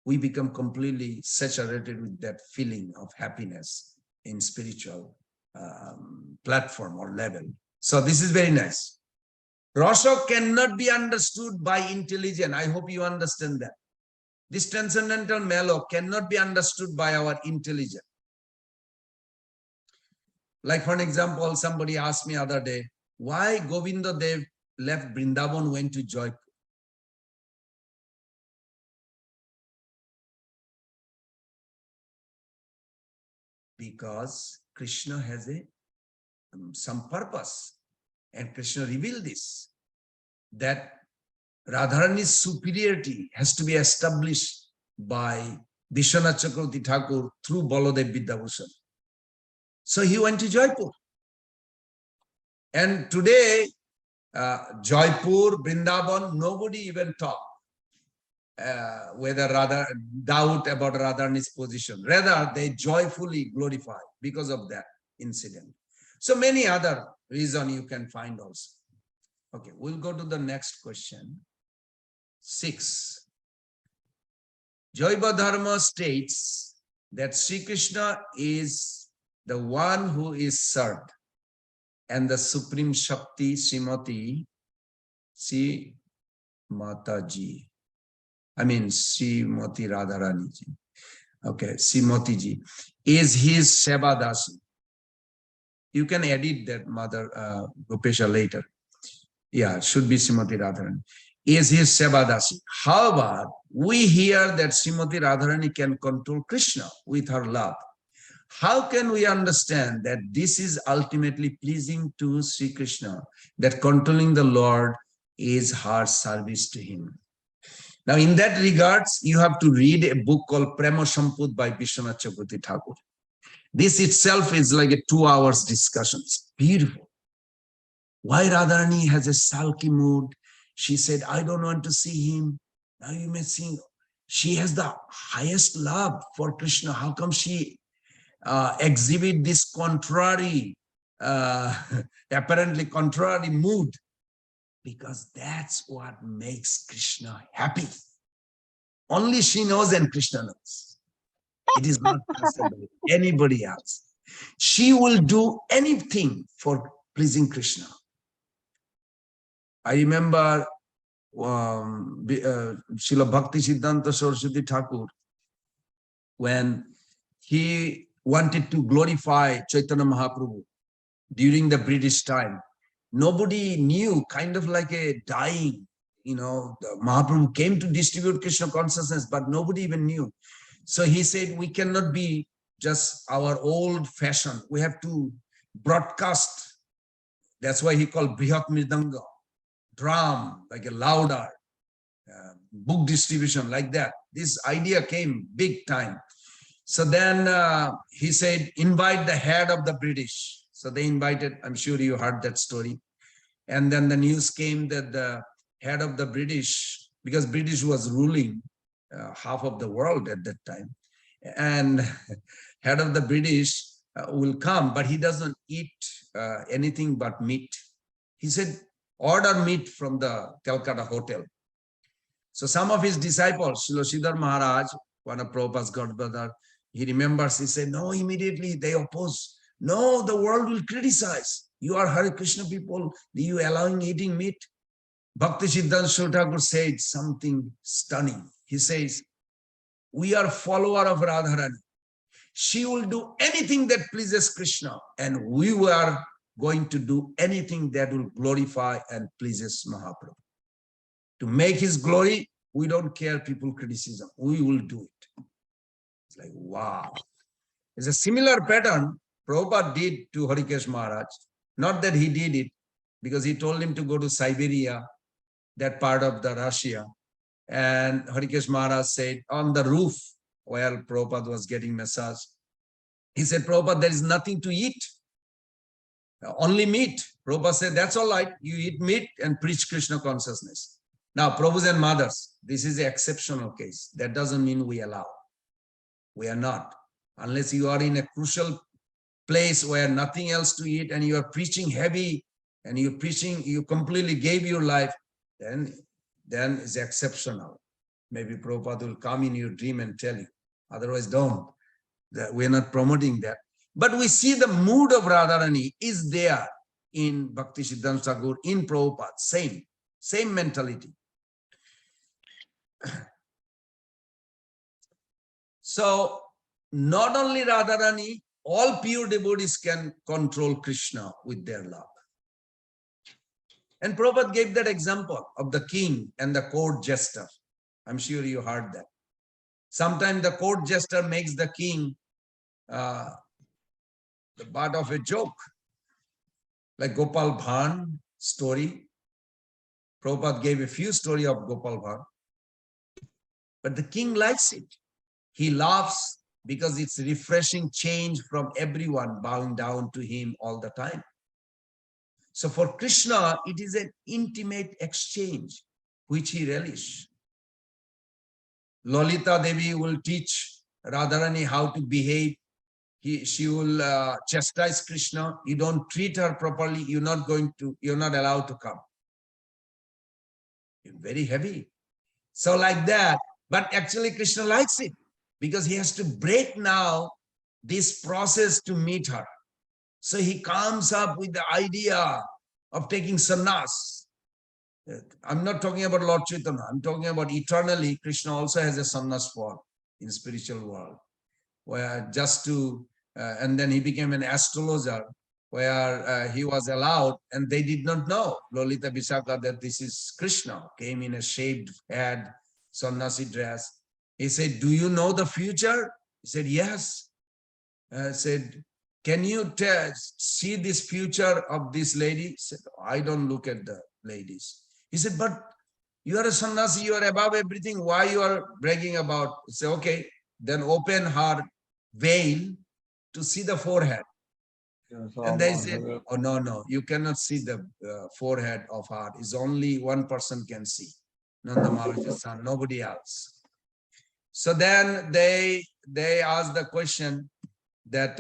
we become completely saturated with that feeling of happiness in spiritual platform or level. So this is very nice. Rasa cannot be understood by intelligence. I hope you understand that. This transcendental mellow cannot be understood by our intelligence. Like for an example, somebody asked me other day, why Govinda Dev left Vrindavan, went to Jaipur? Because Krishna has some purpose, and Krishna revealed this, that Radharani's superiority has to be established by Vishwanath Chakravarti Thakur through Baladev Vidyabhushan. So he went to Jaipur. And today, Jaipur, Vrindavan, nobody even talk whether doubt about Radharani's position. Rather, they joyfully glorify because of that incident. So many other reasons you can find also. Okay, we'll go to the next question. 6. Jaiva Dharma states that Sri Krishna is the one who is served, and the Supreme Shakti, Srimati Radharani Ji. Okay, Srimati Ji is his Sevadasi. You can edit that, Mother Gopesha, later. Yeah, should be Srimati Radharani. Is his Sevadasi. However, we hear that Srimati Radharani can control Krishna with her love. How can we understand that this is ultimately pleasing to Sri Krishna, that controlling the Lord is her service to him? Now, in that regards, you have to read a book called Prema Sampud by Vishwanath Chakravarti Thakur. This itself is like a 2 hours discussion. It's beautiful. Why Radharani has a sulky mood? She said, I don't want to see him. Now you may think, she has the highest love for Krishna. How come she exhibit this contrary, apparently contrary mood? Because that's what makes Krishna happy. Only she knows and Krishna knows. It is not possible anybody else. She will do anything for pleasing Krishna. I remember Srila Bhakti Siddhanta Saraswati Thakur, when he wanted to glorify Chaitanya Mahaprabhu during the British time. Nobody knew, kind of like a dying, the Mahaprabhu came to distribute Krishna consciousness, but nobody even knew. So he said, we cannot be just our old fashion. We have to broadcast. That's why he called Brihat Mridanga, drum, like a louder, book distribution, like that. This idea came big time. So then he said, invite the head of the British. So they invited, I'm sure you heard that story. And then the news came that the head of the British, because British was ruling half of the world at that time, and head of the British will come, but he doesn't eat anything but meat. He said, order meat from the Calcutta hotel. So some of his disciples, Sridhar Maharaj, one of Prabhupada's godbrother, he remembers, he said, no, immediately they oppose. No, the world will criticize. You are Hare Krishna people, you allowing eating meat? Bhakti Siddhanta Thakur said something stunning. He says, we are follower of Radharani. She will do anything that pleases Krishna, and we were going to do anything that will glorify and pleases Mahaprabhu. To make his glory, we don't care people criticism. We will do it. It's like, wow. It's a similar pattern Prabhupada did to Harikesh Maharaj. Not that he did it, because he told him to go to Siberia, that part of the Russia. And Harikesh Maharaj said on the roof while Prabhupada was getting massage, he said, Prabhupada, there is nothing to eat, only meat. Prabhupada said, that's all right. You eat meat and preach Krishna consciousness. Now, Prabhus and mothers, this is an exceptional case. That doesn't mean we allow. We are not. Unless you are in a crucial place where nothing else to eat and you are preaching heavy and you're preaching, you completely gave your life, then it's exceptional. Maybe Prabhupada will come in your dream and tell you. Otherwise, don't. We're not promoting that. But we see the mood of Radharani is there in Bhakti Siddhanta Thakur, in Prabhupada, same mentality. So, not only Radharani, all pure devotees can control Krishna with their love. And Prabhupada gave that example of the king and the court jester. I'm sure you heard that. Sometimes the court jester makes the king the butt of a joke, like Gopal Bhan story. Prabhupada gave a few stories of Gopal Bhan, but the king likes it. He laughs because it's refreshing change from everyone bowing down to him all the time. So for Krishna, it is an intimate exchange which he relishes. Lalita Devi will teach Radharani how to behave. She will chastise Krishna. You don't treat her properly, you're not allowed to come. It's very heavy. So like that, but actually Krishna likes it because he has to break now this process to meet her. So he comes up with the idea of taking sannyas. I'm not talking about Lord Chaitanya. I'm talking about eternally. Krishna also has a sannyas form in spiritual world, where just to, and then he became an astrologer, where he was allowed, and they did not know, Lolita Vishaka, that this is Krishna, came in a shaved head, sannyasi dress. He said, do you know the future? He said, yes. Said, can you see this future of this lady? He said, I don't look at the ladies. He said, but you are a sannyasi, you are above everything. Why you are bragging about? He said, okay, then open her veil to see the forehead. And they said, oh, no, you cannot see the forehead of her. It's only one person can see. Nanda Maharaj's son, nobody else. So then they asked the question that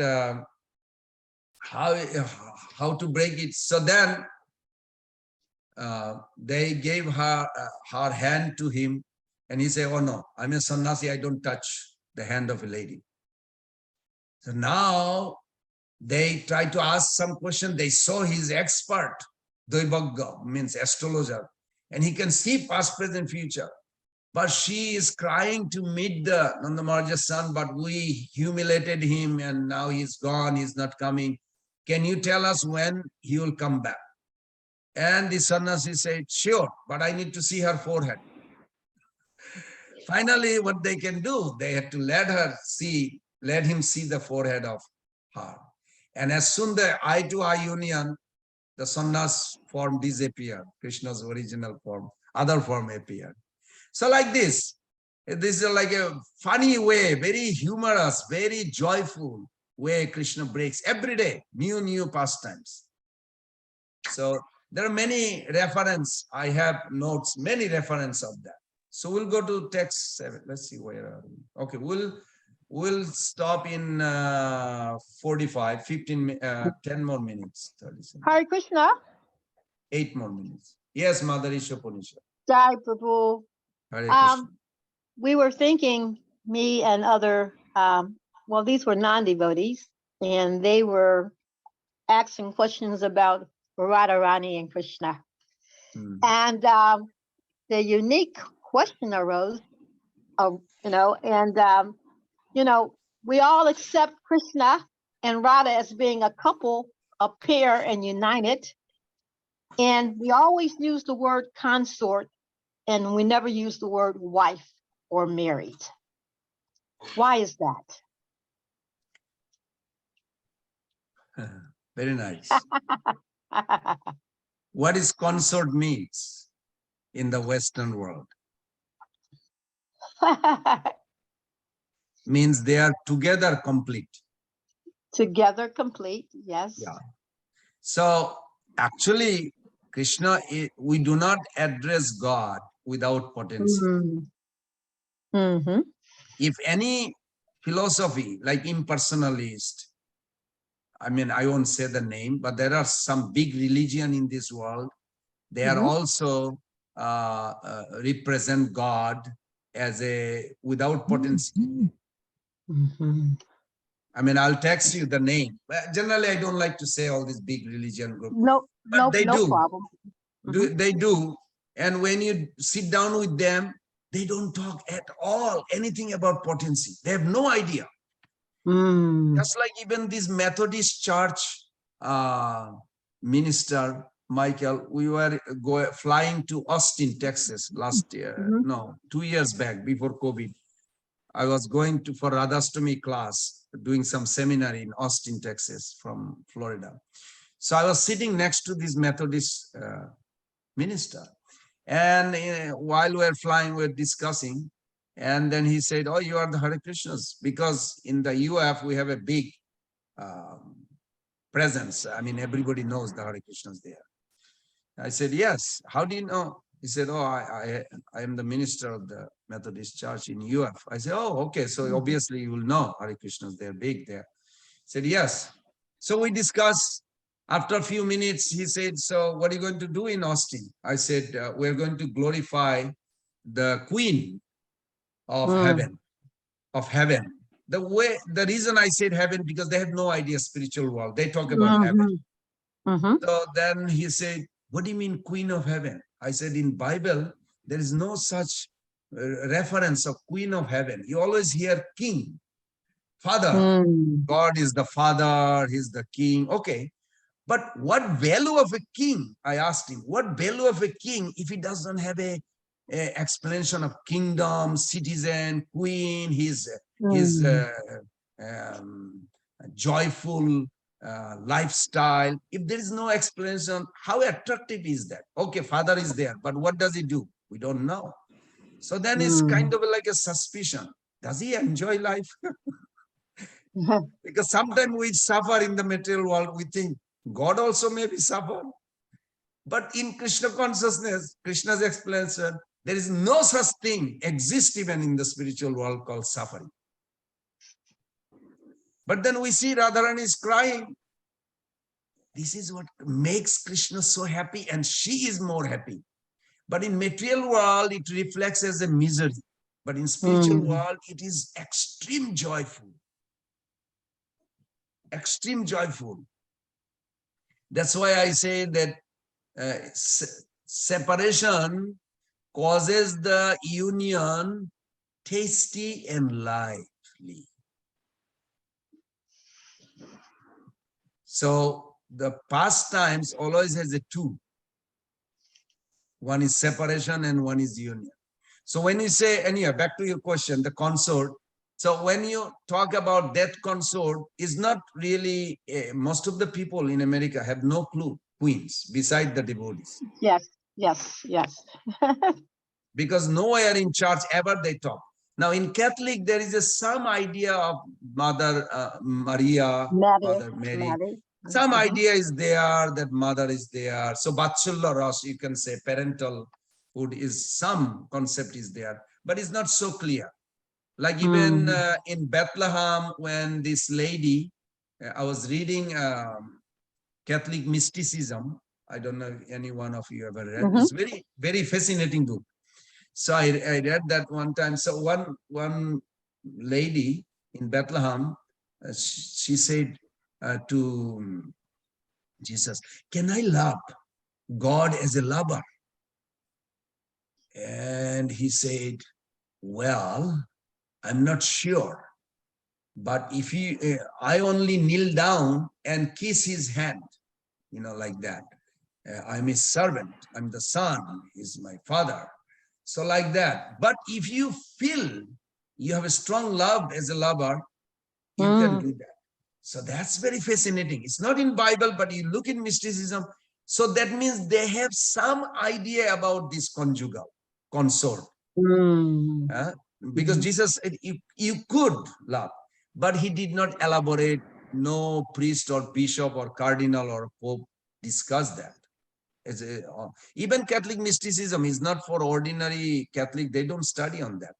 how to break it. So then they gave her hand to him, and he said, oh no, I'm a sannyasi, I don't touch the hand of a lady. So now they tried to ask some question. They saw he's expert, Doibagga, means astrologer, and he can see past, present, future. But she is crying to meet the Nanda Maharaj's son, but we humiliated him and now he's gone, he's not coming. Can you tell us when he will come back? And the sannyasi said, sure, but I need to see her forehead. Finally, what they can do, they had to let him see the forehead of her. And as soon the eye-to-eye union, the sannyas form disappeared. Krishna's original form, other form appeared. So like this is like a funny way, very humorous, very joyful way Krishna breaks every day, new pastimes. So there are many reference. I have notes, many reference of that. So we'll go to text 7. Let's see where are we. Okay, we'll stop in 45, 15, 10 more minutes. Hare Krishna. 8 more minutes. Yes, Mother Ishapunisha. Jai Prabhu. Hare Krishna. We were thinking, me and other, well, these were non-devotees, and they were asking questions about Radharani and Krishna. And the unique question arose, we all accept Krishna and Radha as being a couple, a pair, and united. And we always use the word consort, and we never use the word wife or married. Why is that? Very nice. What is consort means in the Western world? Means they are together complete. Together complete, yes. Yeah. So actually, Krishna, we do not address God without potency. Mm-hmm. If any philosophy like impersonalist, I mean, I won't say the name, but there are some big religion in this world. They are also represent God as a without potency. Mm-hmm. I mean, I'll text you the name. But generally, I don't like to say all these big religion groups. But they no do. problem. They do. And when you sit down with them, they don't talk at all anything about potency. They have no idea. Just like even this Methodist church minister, Michael, we were flying to Austin, Texas last year. No, 2 years back before COVID. I was going to for Radhastami class, doing some seminar in Austin, Texas from Florida. So I was sitting next to this Methodist minister. And while we were flying, we were discussing. And then he said, oh, you are the Hare Krishnas. Because in the UF, we have a big presence. I mean, everybody knows the Hare Krishnas there. I said, yes. How do you know? He said, oh, I am the minister of the Methodist Church in UF. I said, oh, okay. So obviously you will know Hare Krishnas. They're big there. He said, yes. So we discussed. After a few minutes, he said, so what are you going to do in Austin? I said, we're going to glorify the Queen of heaven, The reason I said heaven, because they have no idea spiritual world. They talk about heaven. So then he said, what do you mean Queen of heaven? I said, in Bible, there is no such reference of Queen of heaven. You always hear king, father. God is the father, he's the king. Okay. But what value of a king? I asked him, what value of a king if he doesn't have a explanation of kingdom, citizen, queen, his joyful lifestyle? If there is no explanation, how attractive is that? Okay, father is there, but what does he do? We don't know. So then it's kind of like a suspicion. Does he enjoy life? Because sometimes we suffer in the material world, we think God also maybe suffer. But in Krishna consciousness, Krishna's explanation, there is no such thing exists even in the spiritual world called suffering. But then we see Radharani is crying. This is what makes Krishna so happy, and she is more happy. But in material world, it reflects as a misery. But in spiritual world, it is extreme joyful. Extreme joyful. That's why I say that separation causes the union tasty and lively. So the pastimes always has a two. One is separation and one is union. So when you say, anyway, back to your question, the consort. So when you talk about that consort, is not really, most of the people in America have no clue, queens, beside the devotees. Yes. Because nowhere in church ever they talk. Now in Catholic, there is some idea of Mother Maria, Mother Mary. Some idea is there that mother is there. So Vatsalya Ras, you can say parental food is some concept is there, but it's not so clear. Like even in Bethlehem, when this lady, I was reading Catholic mysticism. I don't know if any one of you ever read. It's very, very fascinating book. So I read that one time. So one lady in Bethlehem, she said to Jesus, can I love God as a lover? And he said, well, I'm not sure. But if I only kneel down and kiss his hand, like that. I'm his servant. I'm the son. He's my father. So like that. But if you feel you have a strong love as a lover, you can do that. So that's very fascinating. It's not in Bible, but you look in mysticism. So that means they have some idea about this conjugal, consort. Because Jesus said, you could love, but he did not elaborate. No priest or bishop or cardinal or pope discussed that. Even Catholic mysticism is not for ordinary Catholic. They don't study on that.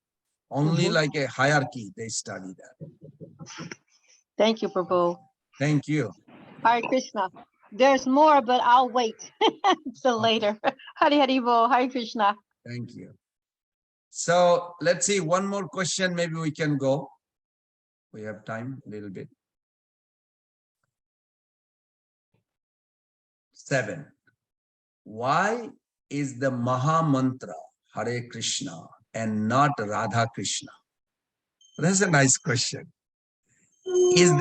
Only like a hierarchy, they study that. Thank you, Prabhu. Thank you. Hare Krishna. There's more, but I'll wait till later. Hare Hare Bo, Hare Krishna. Thank you. So let's see, one more question, maybe we can go. We have time a little bit. 7. Why is the Maha mantra Hare Krishna and not Radha Krishna? That's a nice question. Is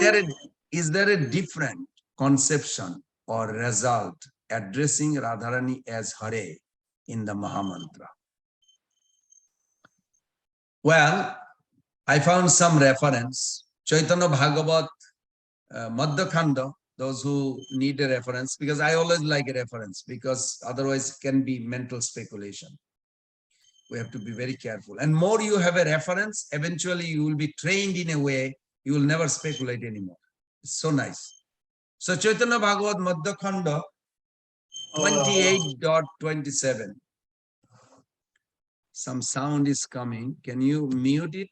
there a different conception or result addressing Radharani as Hare in the Maha mantra? Well, I found some reference. Chaitanya Bhagavat, Madhya Khanda, those who need a reference, because I always like a reference, because otherwise it can be mental speculation. We have to be very careful. And more you have a reference, eventually you will be trained in a way, you will never speculate anymore. It's so nice. So Chaitanya Bhagavat, Madhya Khanda, 28.27. Some sound is coming. Can you mute it?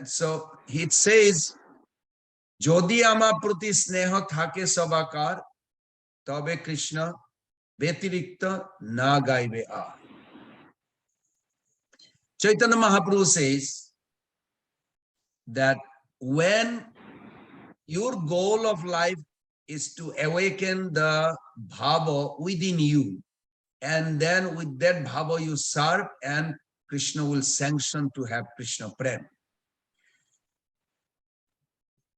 So it says, Jodi ama prati sneha thake sabakar, tabe Krishna betirikta na gaibe a. Chaitanya Mahaprabhu says that when your goal of life is to awaken the bhava within you, and then with that bhava you serve, and Krishna will sanction to have Krishna prem.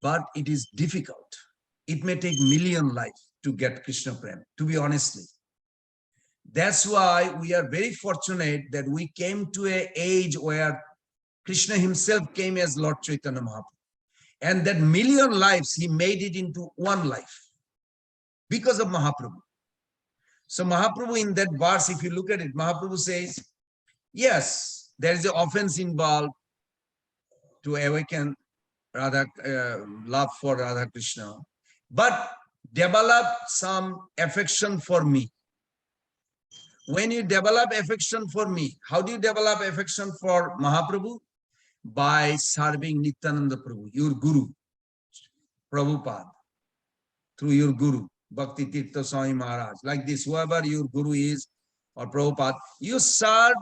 But it is difficult. It may take million lives to get Krishna prem, to be honestly. That's why we are very fortunate that we came to an age where Krishna himself came as Lord Chaitanya Mahaprabhu. And that million lives, he made it into one life because of Mahaprabhu. So Mahaprabhu in that verse, if you look at it, Mahaprabhu says, yes, there is an offense involved to awaken Radha, love for Radha Krishna, but develop some affection for me. When you develop affection for me, how do you develop affection for Mahaprabhu? By serving Nityananda Prabhu, your Guru, Prabhupada, through your Guru, Bhakti Tirtha Swami Maharaj, like this, whoever your Guru is, or Prabhupada, you serve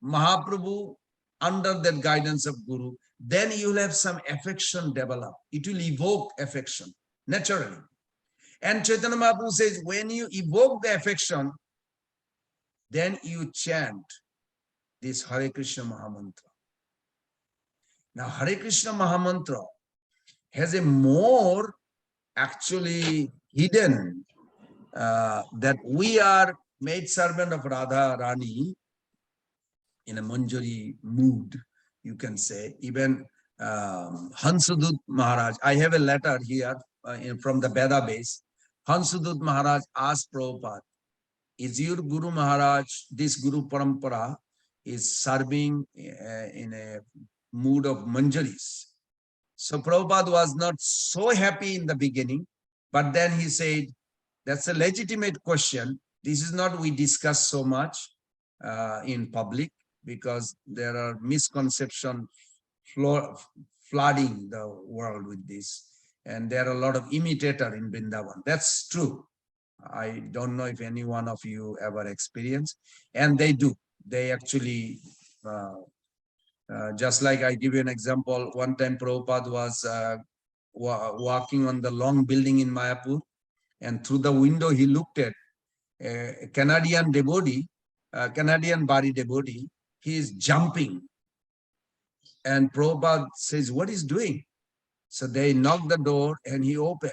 Mahaprabhu under that guidance of Guru, then you will have some affection develop. It will evoke affection naturally. And Chaitanya Mahaprabhu says, when you evoke the affection, then you chant this Hare Krishna Mahamantra. Now, Hare Krishna Mahamantra has a more actually hidden that we are made servant of Radha Rani in a Manjari mood, you can say. Even Hansudut Maharaj, I have a letter here from the Veda base. Hansudut Maharaj asked Prabhupada, is your Guru Maharaj, this Guru Parampara, is serving in a mood of Manjaris? So Prabhupada was not so happy in the beginning, but then he said, that's a legitimate question. This is not we discuss so much in public, because there are misconceptions flooding the world with this. And there are a lot of imitators in Vrindavan. That's true. I don't know if any one of you ever experienced, and they do. They actually, just like I give you an example, one time Prabhupada was walking on the long building in Mayapur, and through the window he looked at a Canadian devotee, Canadian Bari devotee. he is jumping. And Prabhupada says, what is doing? So they knocked the door and he opened.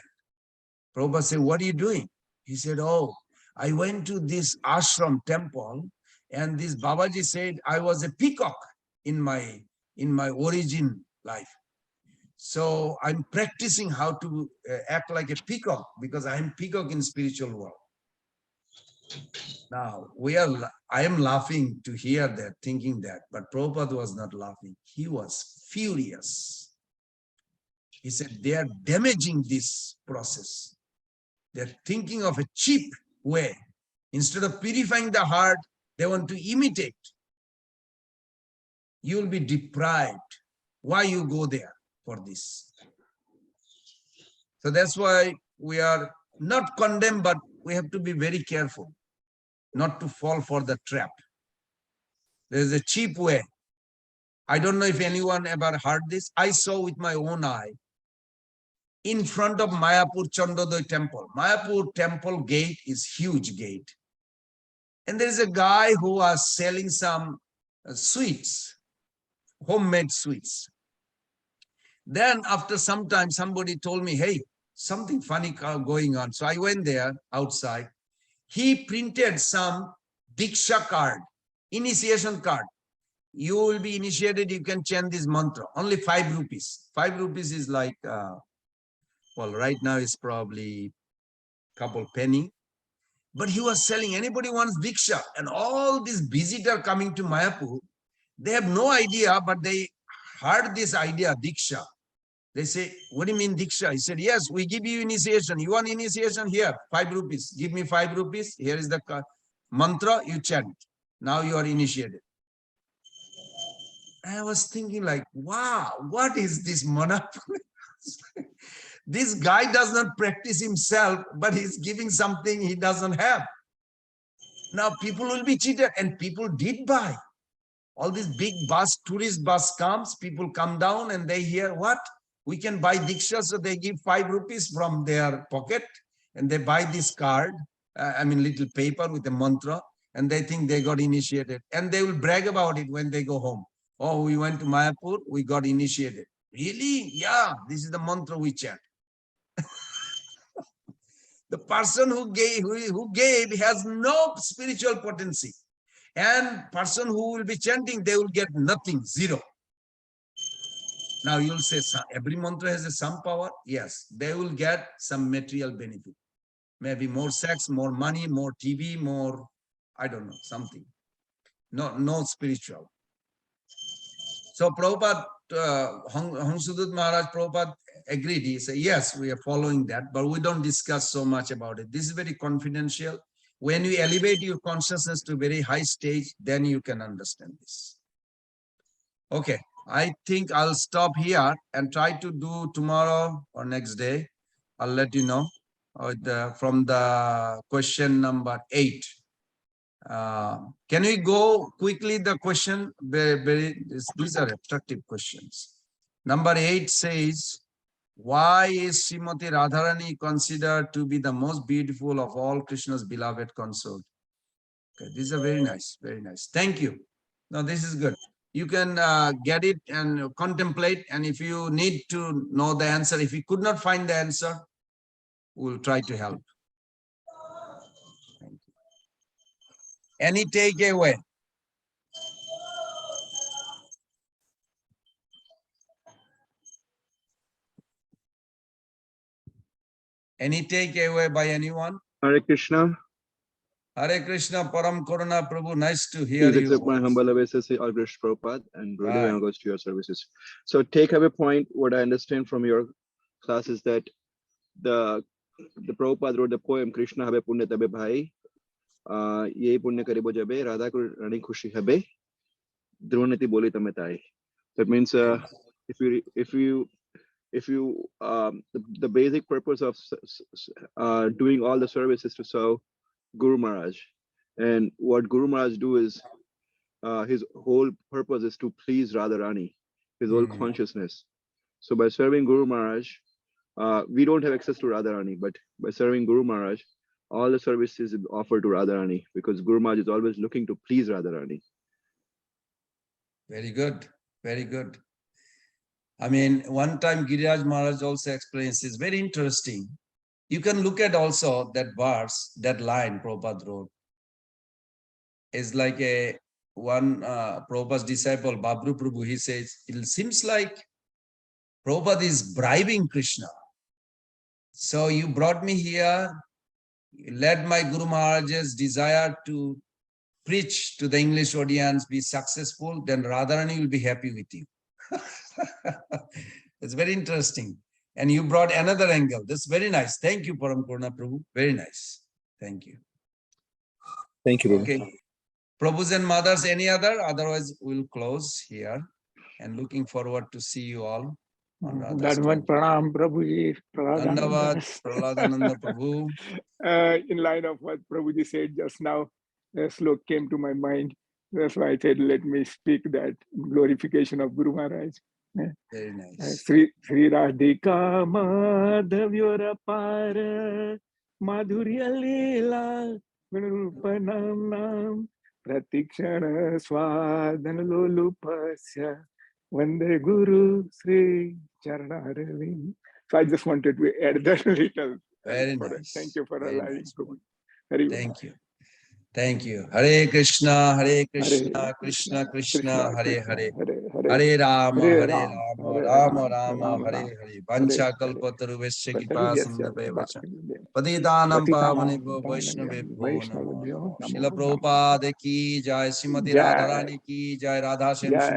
Prabhupada said, what are you doing? He said, oh, I went to this ashram temple and this Babaji said I was a peacock in my origin life. So I'm practicing how to act like a peacock because I'm peacock in spiritual world. Now I am laughing to hear that, thinking that, but Prabhupada was not laughing. He was furious. He said, they are damaging this process. They're thinking of a cheap way. Instead of purifying the heart, they want to imitate. You will be deprived. Why you go there for this? So that's why we are not condemned, but we have to be very careful not to fall for the trap. There's a cheap way. I don't know if anyone ever heard this. I saw with my own eye in front of Mayapur Chandodoy temple. Mayapur temple gate is huge gate. And there is a guy who was selling some sweets, homemade sweets. Then after some time, somebody told me, hey, something funny going on. So I went there outside. He printed some Diksha card, initiation card. You will be initiated, you can chant this mantra, only 5 rupees. 5 rupees is like, well, right now it's probably a couple penny. But he was selling, anybody wants Diksha. And all these visitors coming to Mayapur, they have no idea, but they heard this idea, Diksha. They say, what do you mean Diksha? He said, yes, we give you initiation. You want initiation? Here, 5 rupees. Give me 5 rupees. Here is the mantra, you chant. Now you are initiated. I was thinking like, wow, what is this monopoly? This guy does not practice himself, but he's giving something he doesn't have. Now people will be cheated, and people did buy. All this big bus, tourist bus comes, people come down and they hear what? We can buy Diksha, so they give 5 rupees from their pocket and they buy this card, little paper with a mantra, and they think they got initiated. And they will brag about it when they go home. Oh, we went to Mayapur, we got initiated. Really? Yeah, this is the mantra we chant. The person who gave has no spiritual potency. And person who will be chanting, they will get nothing, 0. Now you'll say, every mantra has some power. Yes, they will get some material benefit. Maybe more sex, more money, more TV, more, I don't know, something. No spiritual. So Prabhupada, Hansudut Maharaj Prabhupada agreed. He said, yes, we are following that, but we don't discuss so much about it. This is very confidential. When you elevate your consciousness to a very high stage, then you can understand this. Okay, I think I'll stop here and try to do tomorrow or next day. I'll let you know from the question number 8. Can we go quickly the question? These are attractive questions. Number 8 says, why is Srimati Radharani considered to be the most beautiful of all Krishna's beloved consort? Okay, these are very nice, very nice. Thank you. Now this is good. You can get it and contemplate. And if you need to know the answer, if you could not find the answer, we'll try to help. Thank you. Any takeaway? Any takeaway by anyone? Hare Krishna. Hare Krishna, Param Karuna Prabhu. Nice to hear Please you. accept my humble obeisances, all Krishna Prabhupada, and really Right. goes to your services. So take away point, what I understand from your class is that the Prabhupada wrote the poem Krishna habe punya tabe bhai, ye punya karibo jabe, Radha rani khushi habe, dronati boli tame tai. That means if you the basic purpose of doing all the services to serve Guru Maharaj, and what Guru Maharaj do is his whole purpose is to please Radharani, his whole consciousness. So by serving Guru Maharaj, we don't have access to Radharani, but by serving Guru Maharaj, all the services offered to Radharani, because Guru Maharaj is always looking to please Radharani. Very good. Very good. I mean, one time Giriraj Maharaj also explains, it's very interesting. You can look at also that verse, that line Prabhupada wrote. It's like one Prabhupada's disciple, Babru Prabhu, he says, it seems like Prabhupada is bribing Krishna. So you brought me here, led my Guru Maharaj's desire to preach to the English audience, be successful, then Radharani will be happy with you. It's very interesting. And you brought another angle. That's very nice. Thank you, Param Purna Prabhu. Very nice. Thank you. Thank you. Okay. Prabhus and mothers, any other? Otherwise, we'll close here. And looking forward to see you all on Radha's Dhanvan Pranam Prabhuji. Dandavad, Praladananda. Praladananda Prabhu. In line of what Prabhuji said just now, a slok came to my mind. That's why I said, let me speak that glorification of Guru Maharaj. Very nice. Sri Radhika Madhavyora Para Madhurya Leela Vinurupanam Nam Pratikshana Swadana Lolupasya Vande Guru Sri Charanaravin. So I just wanted to add that little. Very for it. nice. Thank you for Very allowing nice. me. Very well. Thank you. Thank you. Hare Krishna, Hare Krishna, Hare Krishna Krishna, Hare Hare. Hare Hare Rama, Hare Hare Ram, Rama, Hare Rama Ram, Rama, Ram Hare Ram, Hare. Vancha kalpataru vesya kipa sandhave vacha. Patitanam pavanebho Vaishnavebho namo namo. Srila Prabhupada ki jai, Srimati Jai, Radharani ki jai, Radha Shyam Jai.